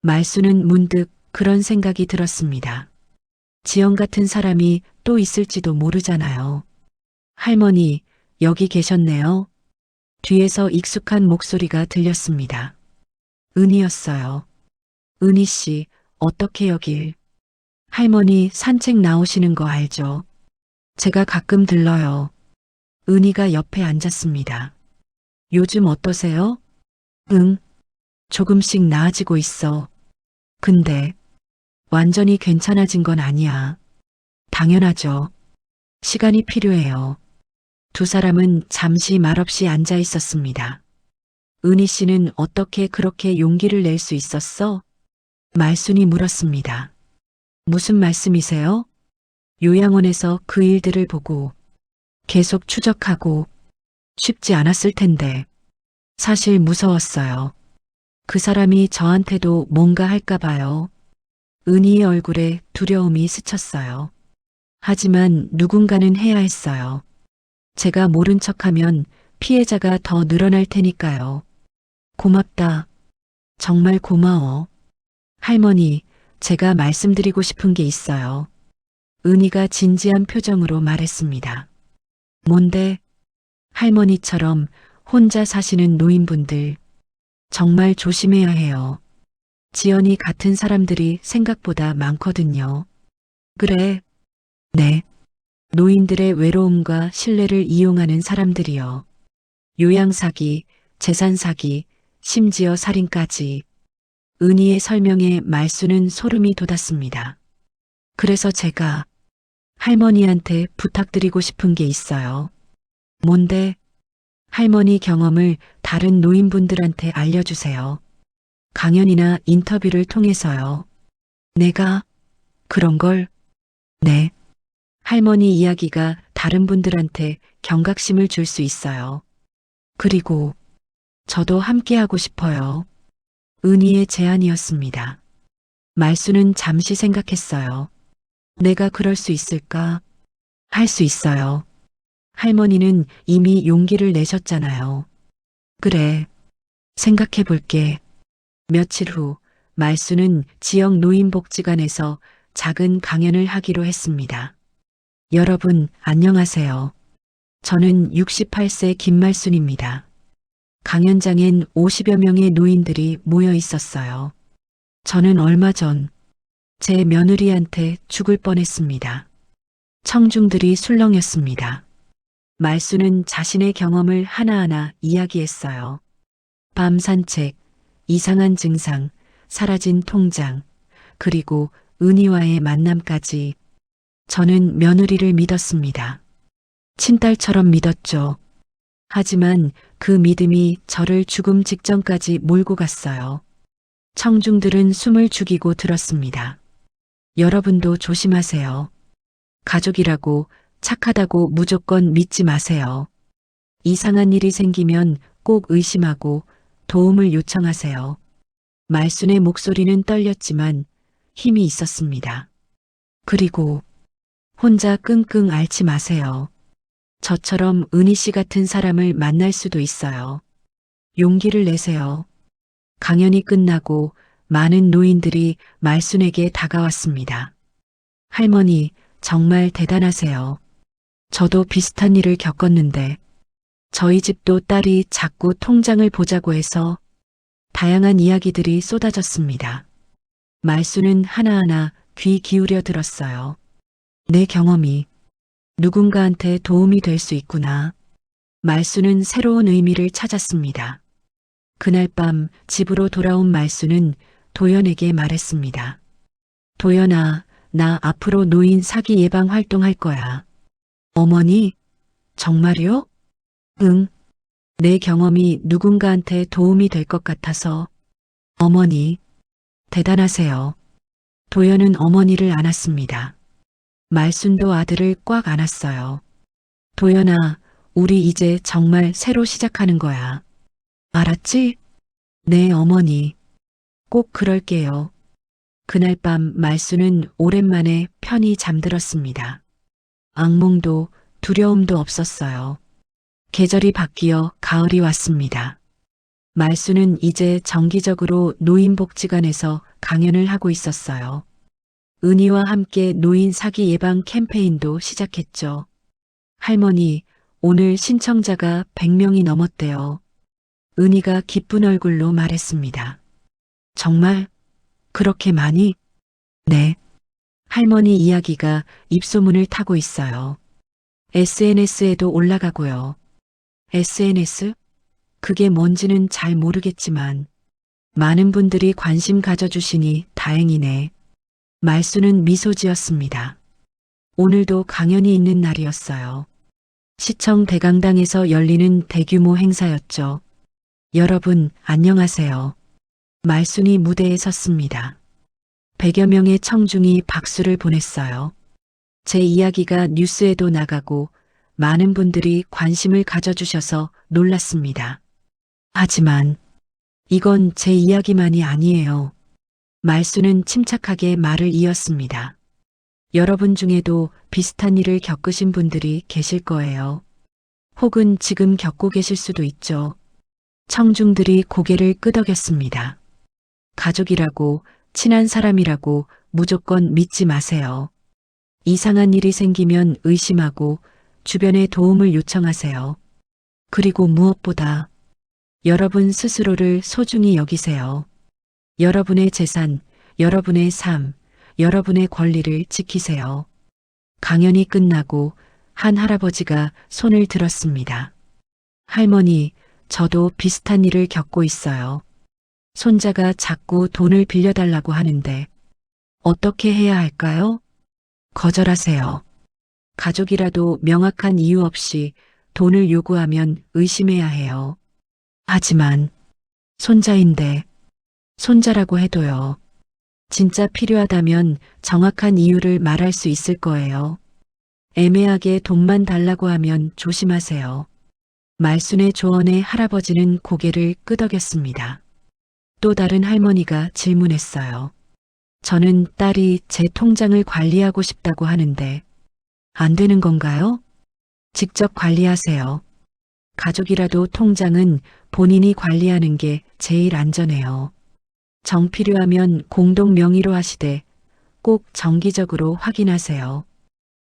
말수는 문득 그런 생각이 들었습니다. 지연 같은 사람이 또 있을지도 모르잖아요. 할머니, 여기 계셨네요. 뒤에서 익숙한 목소리가 들렸습니다. 은희였어요. 은희 씨, 어떻게 여길? 할머니 산책 나오시는 거 알죠? 제가 가끔 들러요. 은희가 옆에 앉았습니다. 요즘 어떠세요? 응, 조금씩 나아지고 있어. 근데 완전히 괜찮아진 건 아니야. 당연하죠. 시간이 필요해요. 두 사람은 잠시 말없이 앉아 있었습니다. 은희 씨는 어떻게 그렇게 용기를 낼 수 있었어? 말순이 물었습니다. 무슨 말씀이세요? 요양원에서 그 일들을 보고 계속 추적하고 쉽지 않았을 텐데 사실 무서웠어요. 그 사람이 저한테도 뭔가 할까 봐요. 은희의 얼굴에 두려움이 스쳤어요. 하지만 누군가는 해야 했어요. 제가 모른 척하면 피해자가 더 늘어날 테니까요. 고맙다. 정말 고마워. 할머니, 제가 말씀드리고 싶은 게 있어요. 은희가 진지한 표정으로 말했습니다. 뭔데? 할머니처럼 혼자 사시는 노인분들 정말 조심해야 해요. 지연이 같은 사람들이 생각보다 많거든요. 그래. 네. 노인들의 외로움과 신뢰를 이용하는 사람들이요. 요양사기, 재산사기, 심지어 살인까지. 은희의 설명에 말수는 소름이 돋았습니다. 그래서 제가 할머니한테 부탁드리고 싶은 게 있어요. 뭔데? 할머니 경험을 다른 노인분들한테 알려주세요. 강연이나 인터뷰를 통해서요. 내가 그런 걸? 네. 할머니 이야기가 다른 분들한테 경각심을 줄 수 있어요. 그리고 저도 함께하고 싶어요. 은희의 제안이었습니다. 말수는 잠시 생각했어요. 내가 그럴 수 있을까? 할 수 있어요. 할머니는 이미 용기를 내셨잖아요. 그래. 생각해 볼게. 며칠 후 말수는 지역 노인복지관에서 작은 강연을 하기로 했습니다. 여러분, 안녕하세요. 저는 68세 김말순입니다. 강연장엔 50여 명의 노인들이 모여 있었어요. 저는 얼마 전 제 며느리한테 죽을 뻔했습니다. 청중들이 술렁였습니다. 말수는 자신의 경험을 하나하나 이야기했어요. 밤 산책, 이상한 증상, 사라진 통장, 그리고 은희와의 만남까지. 저는 며느리를 믿었습니다. 친딸처럼 믿었죠. 하지만 그 믿음이 저를 죽음 직전까지 몰고 갔어요. 청중들은 숨을 죽이고 들었습니다. 여러분도 조심하세요. 가족이라고 착하다고 무조건 믿지 마세요. 이상한 일이 생기면 꼭 의심하고 도움을 요청하세요. 말순의 목소리는 떨렸지만 힘이 있었습니다. 그리고 혼자 끙끙 앓지 마세요. 저처럼 은희 씨 같은 사람을 만날 수도 있어요. 용기를 내세요. 강연이 끝나고 많은 노인들이 말순에게 다가왔습니다. 할머니, 정말 대단하세요. 저도 비슷한 일을 겪었는데 저희 집도 딸이 자꾸 통장을 보자고 해서 다양한 이야기들이 쏟아졌습니다. 말수는 하나하나 귀 기울여 들었어요. 내 경험이 누군가한테 도움이 될 수 있구나. 말수는 새로운 의미를 찾았습니다. 그날 밤 집으로 돌아온 말수는 도연에게 말했습니다. 도연아, 나 앞으로 노인 사기 예방 활동할 거야. 어머니? 정말요? 응. 내 경험이 누군가한테 도움이 될 것 같아서. 어머니, 대단하세요. 도연은 어머니를 안았습니다. 말순도 아들을 꽉 안았어요. 도연아, 우리 이제 정말 새로 시작하는 거야. 알았지? 네, 어머니. 꼭 그럴게요. 그날 밤 말수는 오랜만에 편히 잠들었습니다. 악몽도 두려움도 없었어요. 계절이 바뀌어 가을이 왔습니다. 말수는 이제 정기적으로 노인복지관에서 강연을 하고 있었어요. 은희와 함께 노인 사기 예방 캠페인도 시작했죠. 할머니, 오늘 신청자가 100명이 넘었대요. 은희가 기쁜 얼굴로 말했습니다. 정말? 그렇게 많이? 네. 할머니 이야기가 입소문을 타고 있어요. SNS에도 올라가고요. SNS? 그게 뭔지는 잘 모르겠지만 많은 분들이 관심 가져주시니 다행이네. 말수는 미소 지었습니다. 오늘도 강연이 있는 날이었어요. 시청 대강당에서 열리는 대규모 행사였죠. 여러분, 안녕하세요. 말순이 무대에 섰습니다. 100여 명의 청중이 박수를 보냈어요. 제 이야기가 뉴스에도 나가고 많은 분들이 관심을 가져주셔서 놀랐습니다. 하지만 이건 제 이야기만이 아니에요. 말수는 침착하게 말을 이었습니다. 여러분 중에도 비슷한 일을 겪으신 분들이 계실 거예요. 혹은 지금 겪고 계실 수도 있죠. 청중들이 고개를 끄덕였습니다. 가족이라고, 친한 사람이라고 무조건 믿지 마세요. 이상한 일이 생기면 의심하고 주변에 도움을 요청하세요. 그리고 무엇보다 여러분 스스로를 소중히 여기세요. 여러분의 재산, 여러분의 삶, 여러분의 권리를 지키세요. 강연이 끝나고 한 할아버지가 손을 들었습니다. 할머니, 저도 비슷한 일을 겪고 있어요. 손자가 자꾸 돈을 빌려달라고 하는데 어떻게 해야 할까요? 거절하세요. 가족이라도 명확한 이유 없이 돈을 요구하면 의심해야 해요. 하지만 손자인데 손자라고 해도요. 진짜 필요하다면 정확한 이유를 말할 수 있을 거예요. 애매하게 돈만 달라고 하면 조심하세요. 말순의 조언에 할아버지는 고개를 끄덕였습니다. 또 다른 할머니가 질문했어요. 저는 딸이 제 통장을 관리하고 싶다고 하는데 안 되는 건가요? 직접 관리하세요. 가족이라도 통장은 본인이 관리하는 게 제일 안전해요. 정 필요하면 공동 명의로 하시되 꼭 정기적으로 확인하세요.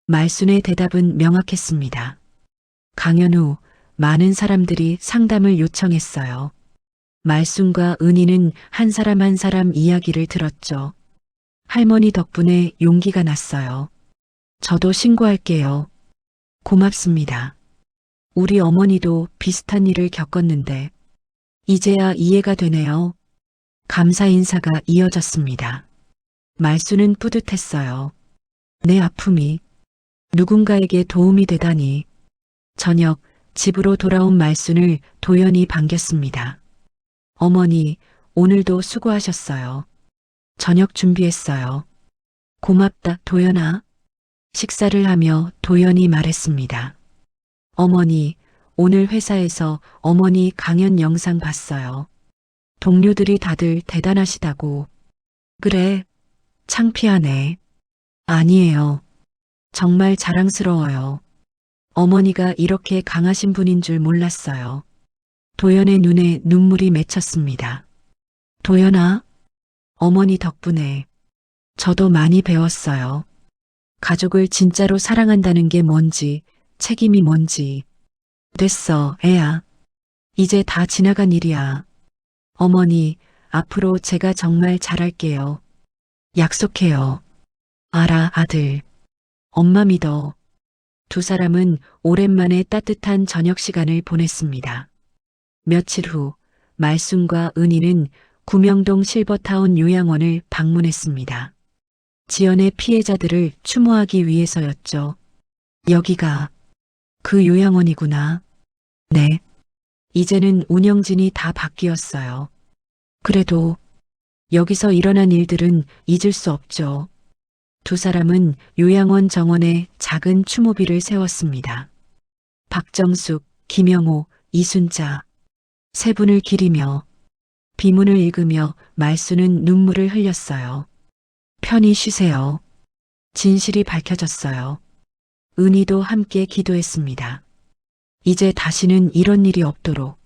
말순의 대답은 명확했습니다. 강연 후 많은 사람들이 상담을 요청했어요. 말순과 은희는 한 사람 한 사람 이야기를 들었죠. 할머니 덕분에 용기가 났어요. 저도 신고할게요. 고맙습니다. 우리 어머니도 비슷한 일을 겪었는데 이제야 이해가 되네요. 감사 인사가 이어졌습니다. 말수는 뿌듯했어요. 내 아픔이 누군가에게 도움이 되다니. 저녁 집으로 돌아온 말순을 도연히 반겼습니다. 어머니, 오늘도 수고하셨어요. 저녁 준비했어요. 고맙다, 도연아. 식사를 하며 도연이 말했습니다. 어머니, 오늘 회사에서 어머니 강연 영상 봤어요. 동료들이 다들 대단하시다고. 그래, 창피하네. 아니에요. 정말 자랑스러워요. 어머니가 이렇게 강하신 분인 줄 몰랐어요. 도연의 눈에 눈물이 맺혔습니다. 도연아, 어머니 덕분에 저도 많이 배웠어요. 가족을 진짜로 사랑한다는 게 뭔지, 책임이 뭔지. 됐어, 애야. 이제 다 지나간 일이야. 어머니, 앞으로 제가 정말 잘할게요. 약속해요. 알아, 아들. 엄마 믿어. 두 사람은 오랜만에 따뜻한 저녁 시간을 보냈습니다. 며칠 후, 말순과 은희는 구명동 실버타운 요양원을 방문했습니다. 지연의 피해자들을 추모하기 위해서였죠. 여기가 그 요양원이구나. 네. 이제는 운영진이 다 바뀌었어요. 그래도 여기서 일어난 일들은 잊을 수 없죠. 두 사람은 요양원 정원에 작은 추모비를 세웠습니다. 박정숙, 김영호, 이순자. 세 분을 기리며 비문을 읽으며 말수는 눈물을 흘렸어요. 편히 쉬세요. 진실이 밝혀졌어요. 은희도 함께 기도했습니다. 이제 다시는 이런 일이 없도록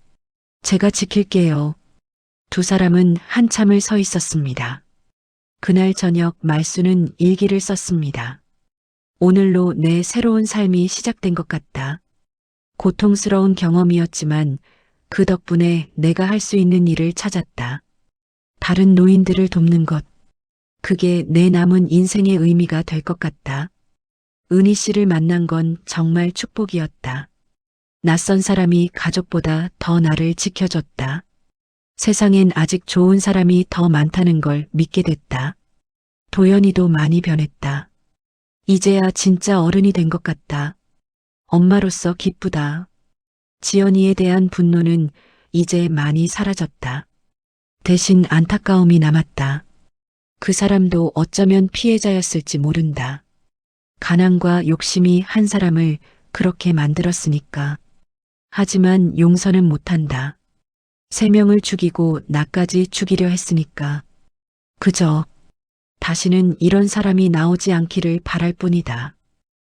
제가 지킬게요. 두 사람은 한참을 서 있었습니다. 그날 저녁 말수는 일기를 썼습니다. 오늘로 내 새로운 삶이 시작된 것 같다. 고통스러운 경험이었지만 그 덕분에 내가 할 수 있는 일을 찾았다. 다른 노인들을 돕는 것. 그게 내 남은 인생의 의미가 될 것 같다. 은희 씨를 만난 건 정말 축복이었다. 낯선 사람이 가족보다 더 나를 지켜줬다. 세상엔 아직 좋은 사람이 더 많다는 걸 믿게 됐다. 도연이도 많이 변했다. 이제야 진짜 어른이 된 것 같다. 엄마로서 기쁘다. 지연이에 대한 분노는 이제 많이 사라졌다. 대신 안타까움이 남았다. 그 사람도 어쩌면 피해자였을지 모른다. 가난과 욕심이 한 사람을 그렇게 만들었으니까. 하지만 용서는 못한다. 세 명을 죽이고 나까지 죽이려 했으니까. 그저 다시는 이런 사람이 나오지 않기를 바랄 뿐이다.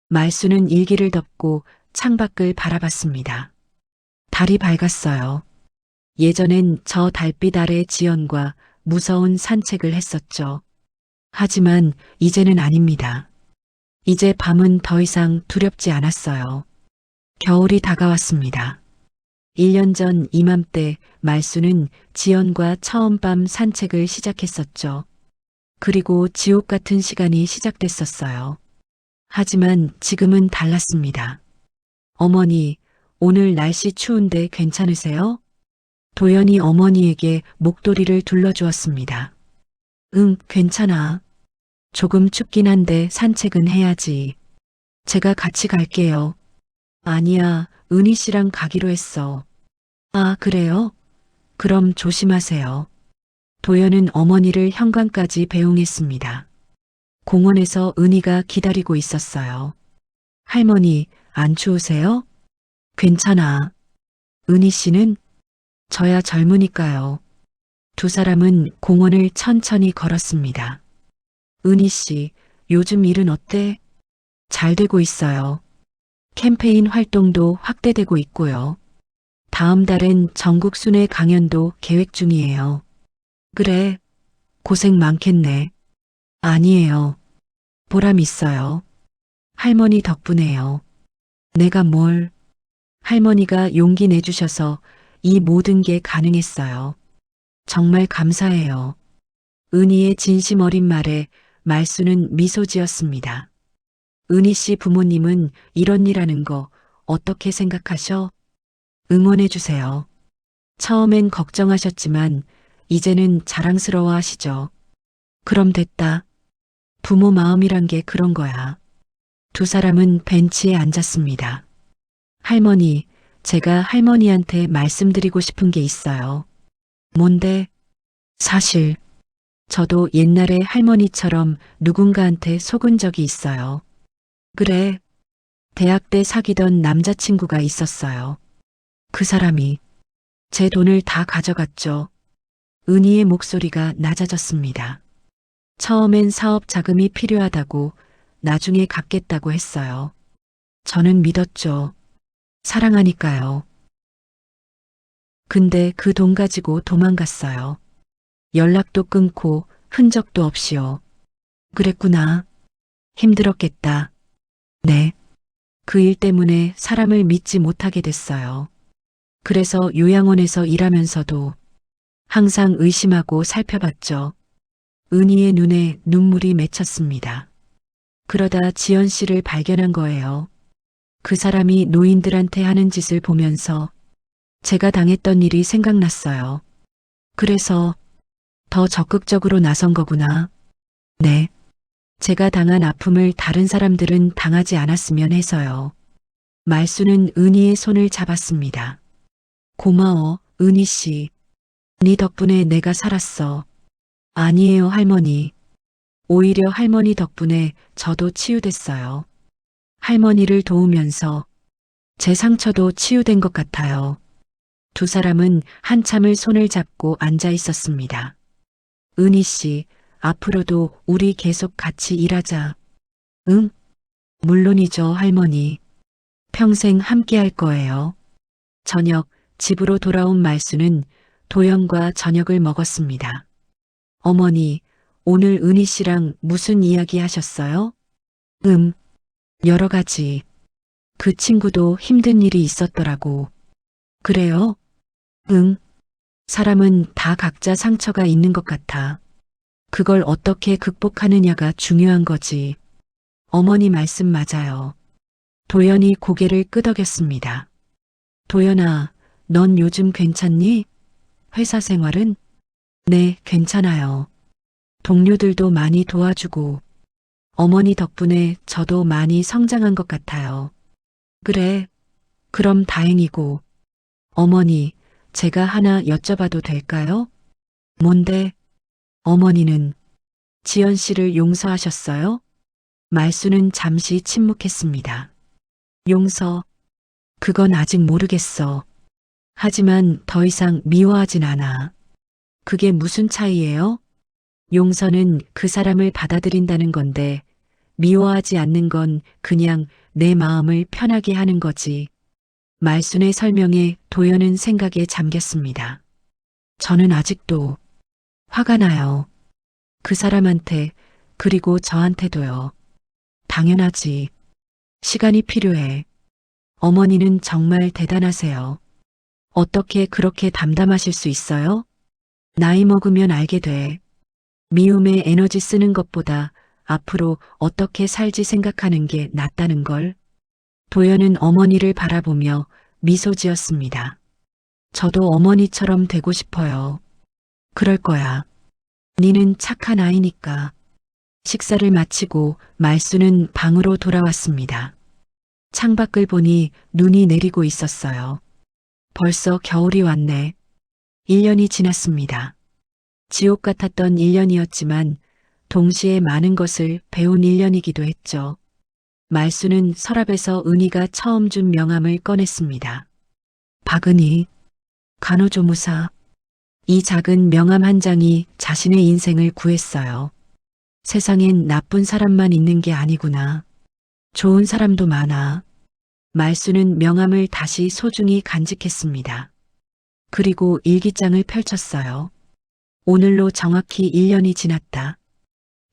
말수는 일기를 덮고 창밖을 바라봤습니다. 달이 밝았어요. 예전엔 저 달빛 아래 지연과 무서운 산책을 했었죠. 하지만 이제는 아닙니다. 이제 밤은 더 이상 두렵지 않았어요. 겨울이 다가왔습니다. 1년 전 이맘때 말수는 지연과 처음 밤 산책을 시작했었죠. 그리고 지옥 같은 시간이 시작됐었어요. 하지만 지금은 달랐습니다. 어머니, 오늘 날씨 추운데 괜찮으세요? 도연이 어머니에게 목도리를 둘러주었습니다. 응, 괜찮아. 조금 춥긴 한데 산책은 해야지. 제가 같이 갈게요. 아니야, 은희 씨랑 가기로 했어. 아, 그래요? 그럼 조심하세요. 도연은 어머니를 현관까지 배웅했습니다. 공원에서 은희가 기다리고 있었어요. 할머니, 안 추우세요? 괜찮아. 은희 씨는? 저야 젊으니까요. 두 사람은 공원을 천천히 걸었습니다. 은희 씨, 요즘 일은 어때? 잘 되고 있어요. 캠페인 활동도 확대되고 있고요. 다음 달엔 전국 순회 강연도 계획 중이에요. 그래, 고생 많겠네. 아니에요. 보람 있어요. 할머니 덕분에요. 내가 뭘? 할머니가 용기 내주셔서 이 모든 게 가능했어요. 정말 감사해요. 은희의 진심 어린 말에 말수는 미소 지었습니다. 은희 씨 부모님은 이런 일 하는 거 어떻게 생각하셔? 응원해 주세요. 처음엔 걱정하셨지만 이제는 자랑스러워 하시죠. 그럼 됐다. 부모 마음이란 게 그런 거야. 두 사람은 벤치에 앉았습니다. 할머니, 제가 할머니한테 말씀드리고 싶은 게 있어요. 뭔데? 사실, 저도 옛날에 할머니처럼 누군가한테 속은 적이 있어요. 그래. 대학 때 사귀던 남자친구가 있었어요. 그 사람이 제 돈을 다 가져갔죠. 은희의 목소리가 낮아졌습니다. 처음엔 사업 자금이 필요하다고 나중에 갚겠다고 했어요. 저는 믿었죠. 사랑하니까요. 근데 그 돈 가지고 도망갔어요. 연락도 끊고 흔적도 없이요. 그랬구나. 힘들었겠다. 네. 그 일 때문에 사람을 믿지 못하게 됐어요. 그래서 요양원에서 일하면서도 항상 의심하고 살펴봤죠. 은희의 눈에 눈물이 맺혔습니다. 그러다 지연 씨를 발견한 거예요. 그 사람이 노인들한테 하는 짓을 보면서 제가 당했던 일이 생각났어요. 그래서 더 적극적으로 나선 거구나. 네. 제가 당한 아픔을 다른 사람들은 당하지 않았으면 해서요. 말수는 은희의 손을 잡았습니다. 고마워, 은희 씨. 네 덕분에 내가 살았어. 아니에요, 할머니. 오히려 할머니 덕분에 저도 치유됐어요. 할머니를 도우면서 제 상처도 치유된 것 같아요. 두 사람은 한참을 손을 잡고 앉아 있었습니다. 은희 씨, 앞으로도 우리 계속 같이 일하자. 응? 물론이죠, 할머니. 평생 함께 할 거예요. 저녁, 집으로 돌아온 말수는 도연과 저녁을 먹었습니다. 어머니, 오늘 은희 씨랑 무슨 이야기 하셨어요? 여러 가지. 그 친구도 힘든 일이 있었더라고. 그래요? 응. 사람은 다 각자 상처가 있는 것 같아. 그걸 어떻게 극복하느냐가 중요한 거지. 어머니 말씀 맞아요. 도연이 고개를 끄덕였습니다. 도연아, 넌 요즘 괜찮니? 회사 생활은? 네, 괜찮아요. 동료들도 많이 도와주고, 어머니 덕분에 저도 많이 성장한 것 같아요. 그래, 그럼 다행이고. 어머니, 제가 하나 여쭤봐도 될까요? 뭔데? 어머니는 지연 씨를 용서하셨어요? 말수는 잠시 침묵했습니다. 용서, 그건 아직 모르겠어. 하지만 더 이상 미워하진 않아. 그게 무슨 차이예요? 용서는 그 사람을 받아들인다는 건데, 미워하지 않는 건 그냥 내 마음을 편하게 하는 거지. 말순의 설명에 도연은 생각에 잠겼습니다. 저는 아직도 화가 나요. 그 사람한테, 그리고 저한테도요. 당연하지. 시간이 필요해. 어머니는 정말 대단하세요. 어떻게 그렇게 담담하실 수 있어요? 나이 먹으면 알게 돼. 미움에 에너지 쓰는 것보다 앞으로 어떻게 살지 생각하는 게 낫다는 걸. 도연은 어머니를 바라보며 미소 지었습니다. 저도 어머니처럼 되고 싶어요. 그럴 거야. 니는 착한 아이니까. 식사를 마치고 말수는 방으로 돌아왔습니다. 창밖을 보니 눈이 내리고 있었어요. 벌써 겨울이 왔네. 1년이 지났습니다. 지옥 같았던 1년이었지만 동시에 많은 것을 배운 1년이기도 했죠. 말수는 서랍에서 은희가 처음 준 명함을 꺼냈습니다. 박은희, 간호조무사. 이 작은 명함 한 장이 자신의 인생을 구했어요. 세상엔 나쁜 사람만 있는 게 아니구나. 좋은 사람도 많아. 말수는 명함을 다시 소중히 간직했습니다. 그리고 일기장을 펼쳤어요. 오늘로 정확히 1년이 지났다.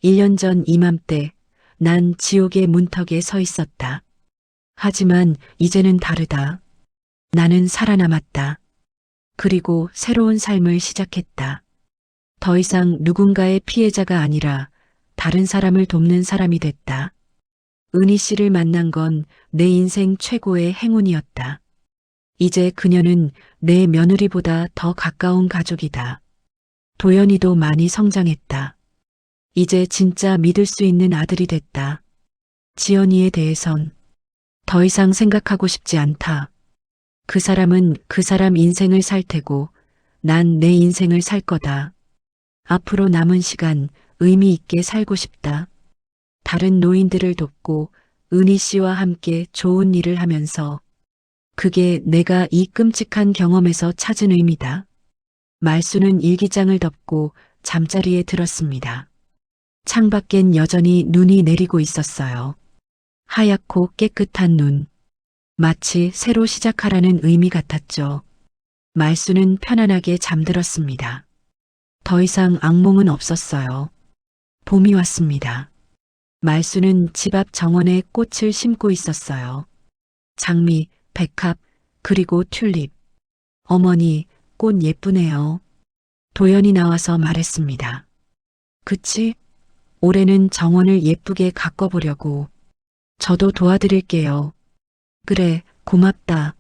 1년 전 이맘때 난 지옥의 문턱에 서 있었다. 하지만 이제는 다르다. 나는 살아남았다. 그리고 새로운 삶을 시작했다. 더 이상 누군가의 피해자가 아니라 다른 사람을 돕는 사람이 됐다. 은희 씨를 만난 건 내 인생 최고의 행운이었다. 이제 그녀는 내 며느리보다 더 가까운 가족이다. 도연이도 많이 성장했다. 이제 진짜 믿을 수 있는 아들이 됐다. 지연이에 대해선 더 이상 생각하고 싶지 않다. 그 사람은 그 사람 인생을 살 테고 난 내 인생을 살 거다. 앞으로 남은 시간 의미 있게 살고 싶다. 다른 노인들을 돕고 은희 씨와 함께 좋은 일을 하면서 그게 내가 이 끔찍한 경험에서 찾은 의미다. 말수는 일기장을 덮고 잠자리에 들었습니다. 창밖엔 여전히 눈이 내리고 있었어요. 하얗고 깨끗한 눈. 마치 새로 시작하라는 의미 같았죠. 말수는 편안하게 잠들었습니다. 더 이상 악몽은 없었어요. 봄이 왔습니다. 말수는 집 앞 정원에 꽃을 심고 있었어요. 장미, 백합, 그리고 튤립. 어머니, 꽃 예쁘네요. 도연이 나와서 말했습니다. 그치? 올해는 정원을 예쁘게 가꿔보려고. 저도 도와드릴게요. 그래, 고맙다.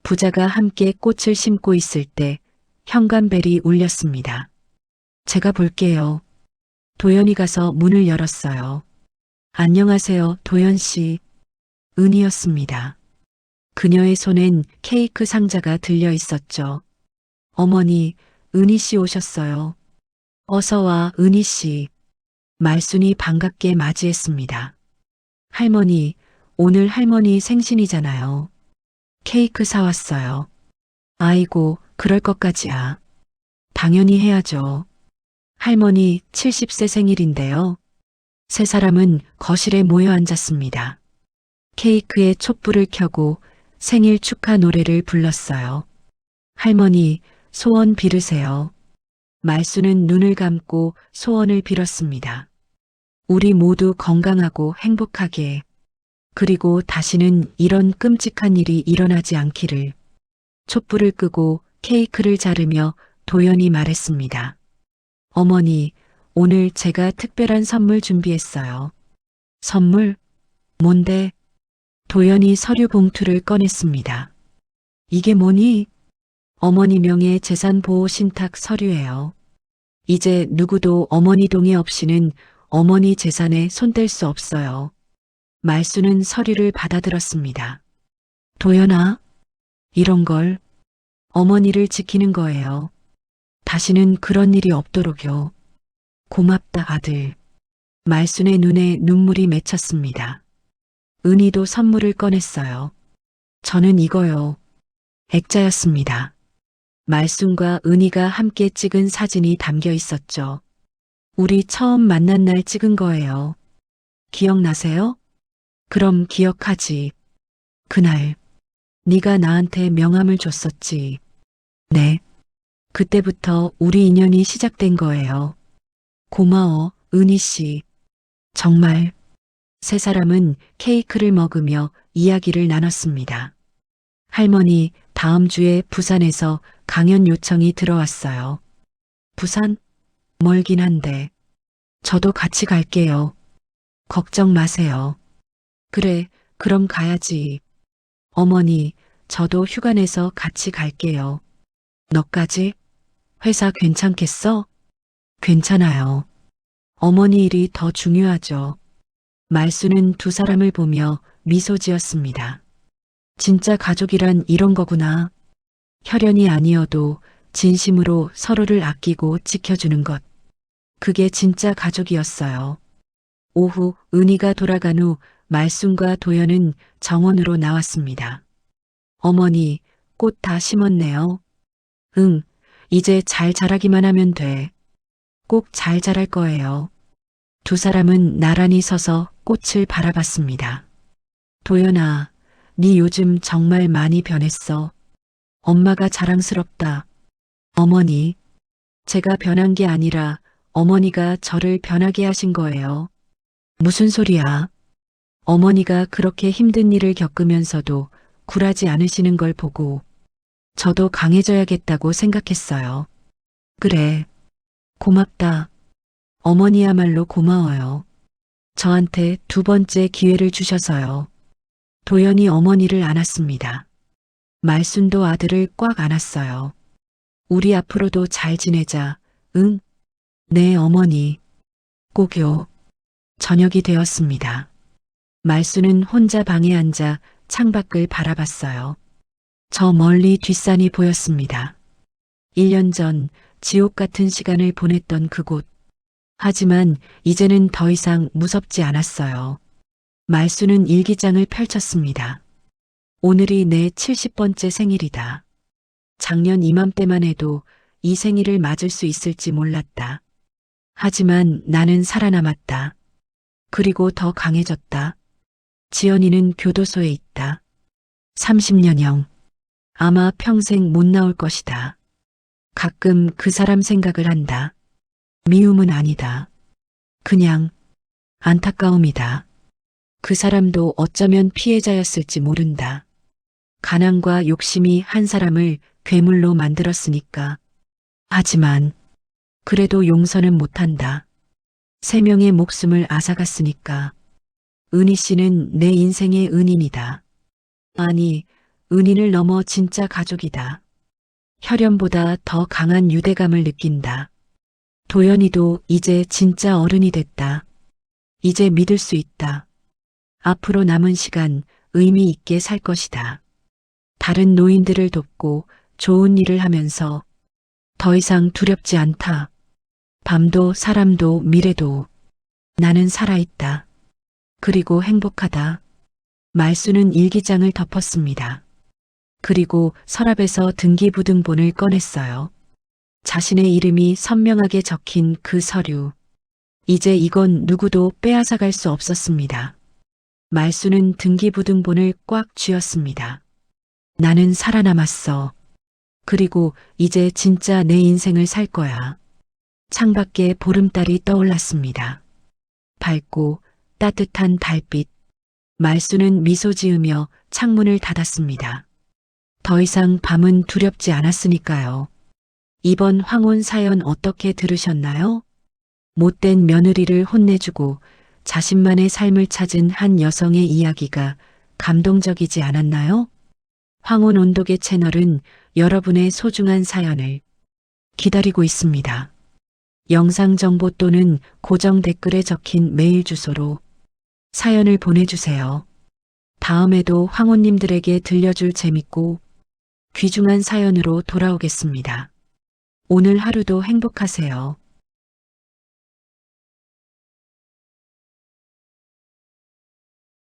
부자가 함께 꽃을 심고 있을 때 현관벨이 울렸습니다. 제가 볼게요. 도연이 가서 문을 열었어요. 안녕하세요, 도연 씨. 은이었습니다. 그녀의 손엔 케이크 상자가 들려 있었죠. 어머니, 은희 씨 오셨어요. 어서 와, 은희 씨. 말순이 반갑게 맞이했습니다. 할머니, 오늘 할머니 생신이잖아요. 케이크 사왔어요. 아이고, 그럴 것까지야. 당연히 해야죠. 할머니 70세 생일인데요. 세 사람은 거실에 모여 앉았습니다. 케이크에 촛불을 켜고 생일 축하 노래를 불렀어요. 할머니, 소원 빌으세요. 말수는 눈을 감고 소원을 빌었습니다. 우리 모두 건강하고 행복하게, 그리고 다시는 이런 끔찍한 일이 일어나지 않기를. 촛불을 끄고 케이크를 자르며 도연이 말했습니다. 어머니, 오늘 제가 특별한 선물 준비했어요. 선물? 뭔데? 도연이 서류 봉투를 꺼냈습니다. 이게 뭐니? 어머니 명의 재산보호 신탁 서류예요. 이제 누구도 어머니 동의 없이는 어머니 재산에 손댈 수 없어요. 말수는 서류를 받아들었습니다. 도연아, 이런 걸 어머니를 지키는 거예요. 다시는 그런 일이 없도록요. 고맙다, 아들. 말순의 눈에 눈물이 맺혔습니다. 은희도 선물을 꺼냈어요. 저는 이거요. 액자였습니다. 말순과 은희가 함께 찍은 사진이 담겨 있었죠. 우리 처음 만난 날 찍은 거예요. 기억나세요? 그럼 기억하지. 그날 네가 나한테 명함을 줬었지. 네. 그때부터 우리 인연이 시작된 거예요. 고마워, 은희 씨. 정말. 세 사람은 케이크를 먹으며 이야기를 나눴습니다. 할머니, 다음 주에 부산에서 강연 요청이 들어왔어요. 부산? 멀긴 한데. 저도 같이 갈게요. 걱정 마세요. 그래, 그럼 가야지. 어머니, 저도 휴가 내서 같이 갈게요. 너까지? 회사 괜찮겠어? 괜찮아요. 어머니 일이 더 중요하죠. 말수는 두 사람을 보며 미소 지었습니다. 진짜 가족이란 이런 거구나. 혈연이 아니어도 진심으로 서로를 아끼고 지켜주는 것. 그게 진짜 가족이었어요. 오후 은희가 돌아간 후 말순과 도연은 정원으로 나왔습니다. 어머니, 꽃 다 심었네요. 응, 이제 잘 자라기만 하면 돼. 꼭 잘 자랄 거예요. 두 사람은 나란히 서서 꽃을 바라봤습니다. 도연아, 네 요즘 정말 많이 변했어. 엄마가 자랑스럽다. 어머니, 제가 변한 게 아니라 어머니가 저를 변하게 하신 거예요. 무슨 소리야? 어머니가 그렇게 힘든 일을 겪으면서도 굴하지 않으시는 걸 보고 저도 강해져야겠다고 생각했어요. 그래. 고맙다. 어머니야말로 고마워요. 저한테 두 번째 기회를 주셔서요. 도연이 어머니를 안았습니다. 말순도 아들을 꽉 안았어요. 우리 앞으로도 잘 지내자. 응? 네, 어머니. 꼭요. 저녁이 되었습니다. 말순은 혼자 방에 앉아 창밖을 바라봤어요. 저 멀리 뒷산이 보였습니다. 1년 전 지옥 같은 시간을 보냈던 그곳. 하지만 이제는 더 이상 무섭지 않았어요. 말수는 일기장을 펼쳤습니다. 오늘이 내 70번째 생일이다. 작년 이맘때만 해도 이 생일을 맞을 수 있을지 몰랐다. 하지만 나는 살아남았다. 그리고 더 강해졌다. 지연이는 교도소에 있다. 30년형. 아마 평생 못 나올 것이다. 가끔 그 사람 생각을 한다. 미움은 아니다. 그냥 안타까움이다. 그 사람도 어쩌면 피해자였을지 모른다. 가난과 욕심이 한 사람을 괴물로 만들었으니까. 하지만 그래도 용서는 못한다. 3명의 목숨을 앗아갔으니까. 은희 씨는 내 인생의 은인이다. 아니, 은인을 넘어 진짜 가족이다. 혈연보다 더 강한 유대감을 느낀다. 도연이도 이제 진짜 어른이 됐다. 이제 믿을 수 있다. 앞으로 남은 시간 의미 있게 살 것이다. 다른 노인들을 돕고 좋은 일을 하면서 더 이상 두렵지 않다. 밤도 사람도 미래도 나는 살아있다. 그리고 행복하다. 말수는 일기장을 덮었습니다. 그리고 서랍에서 등기부등본을 꺼냈어요. 자신의 이름이 선명하게 적힌 그 서류. 이제 이건 누구도 빼앗아갈 수 없었습니다. 말수는 등기부등본을 꽉 쥐었습니다. 나는 살아남았어. 그리고 이제 진짜 내 인생을 살 거야. 창밖에 보름달이 떠올랐습니다. 밝고 따뜻한 달빛. 말수는 미소 지으며 창문을 닫았습니다. 더 이상 밤은 두렵지 않았으니까요. 이번 황혼 사연 어떻게 들으셨나요? 못된 며느리를 혼내주고 자신만의 삶을 찾은 한 여성의 이야기가 감동적이지 않았나요? 황혼 온도계 채널은 여러분의 소중한 사연을 기다리고 있습니다. 영상 정보 또는 고정 댓글에 적힌 메일 주소로 사연을 보내주세요. 다음에도 황혼님들에게 들려줄 재밌고 귀중한 사연으로 돌아오겠습니다. 오늘 하루도 행복하세요.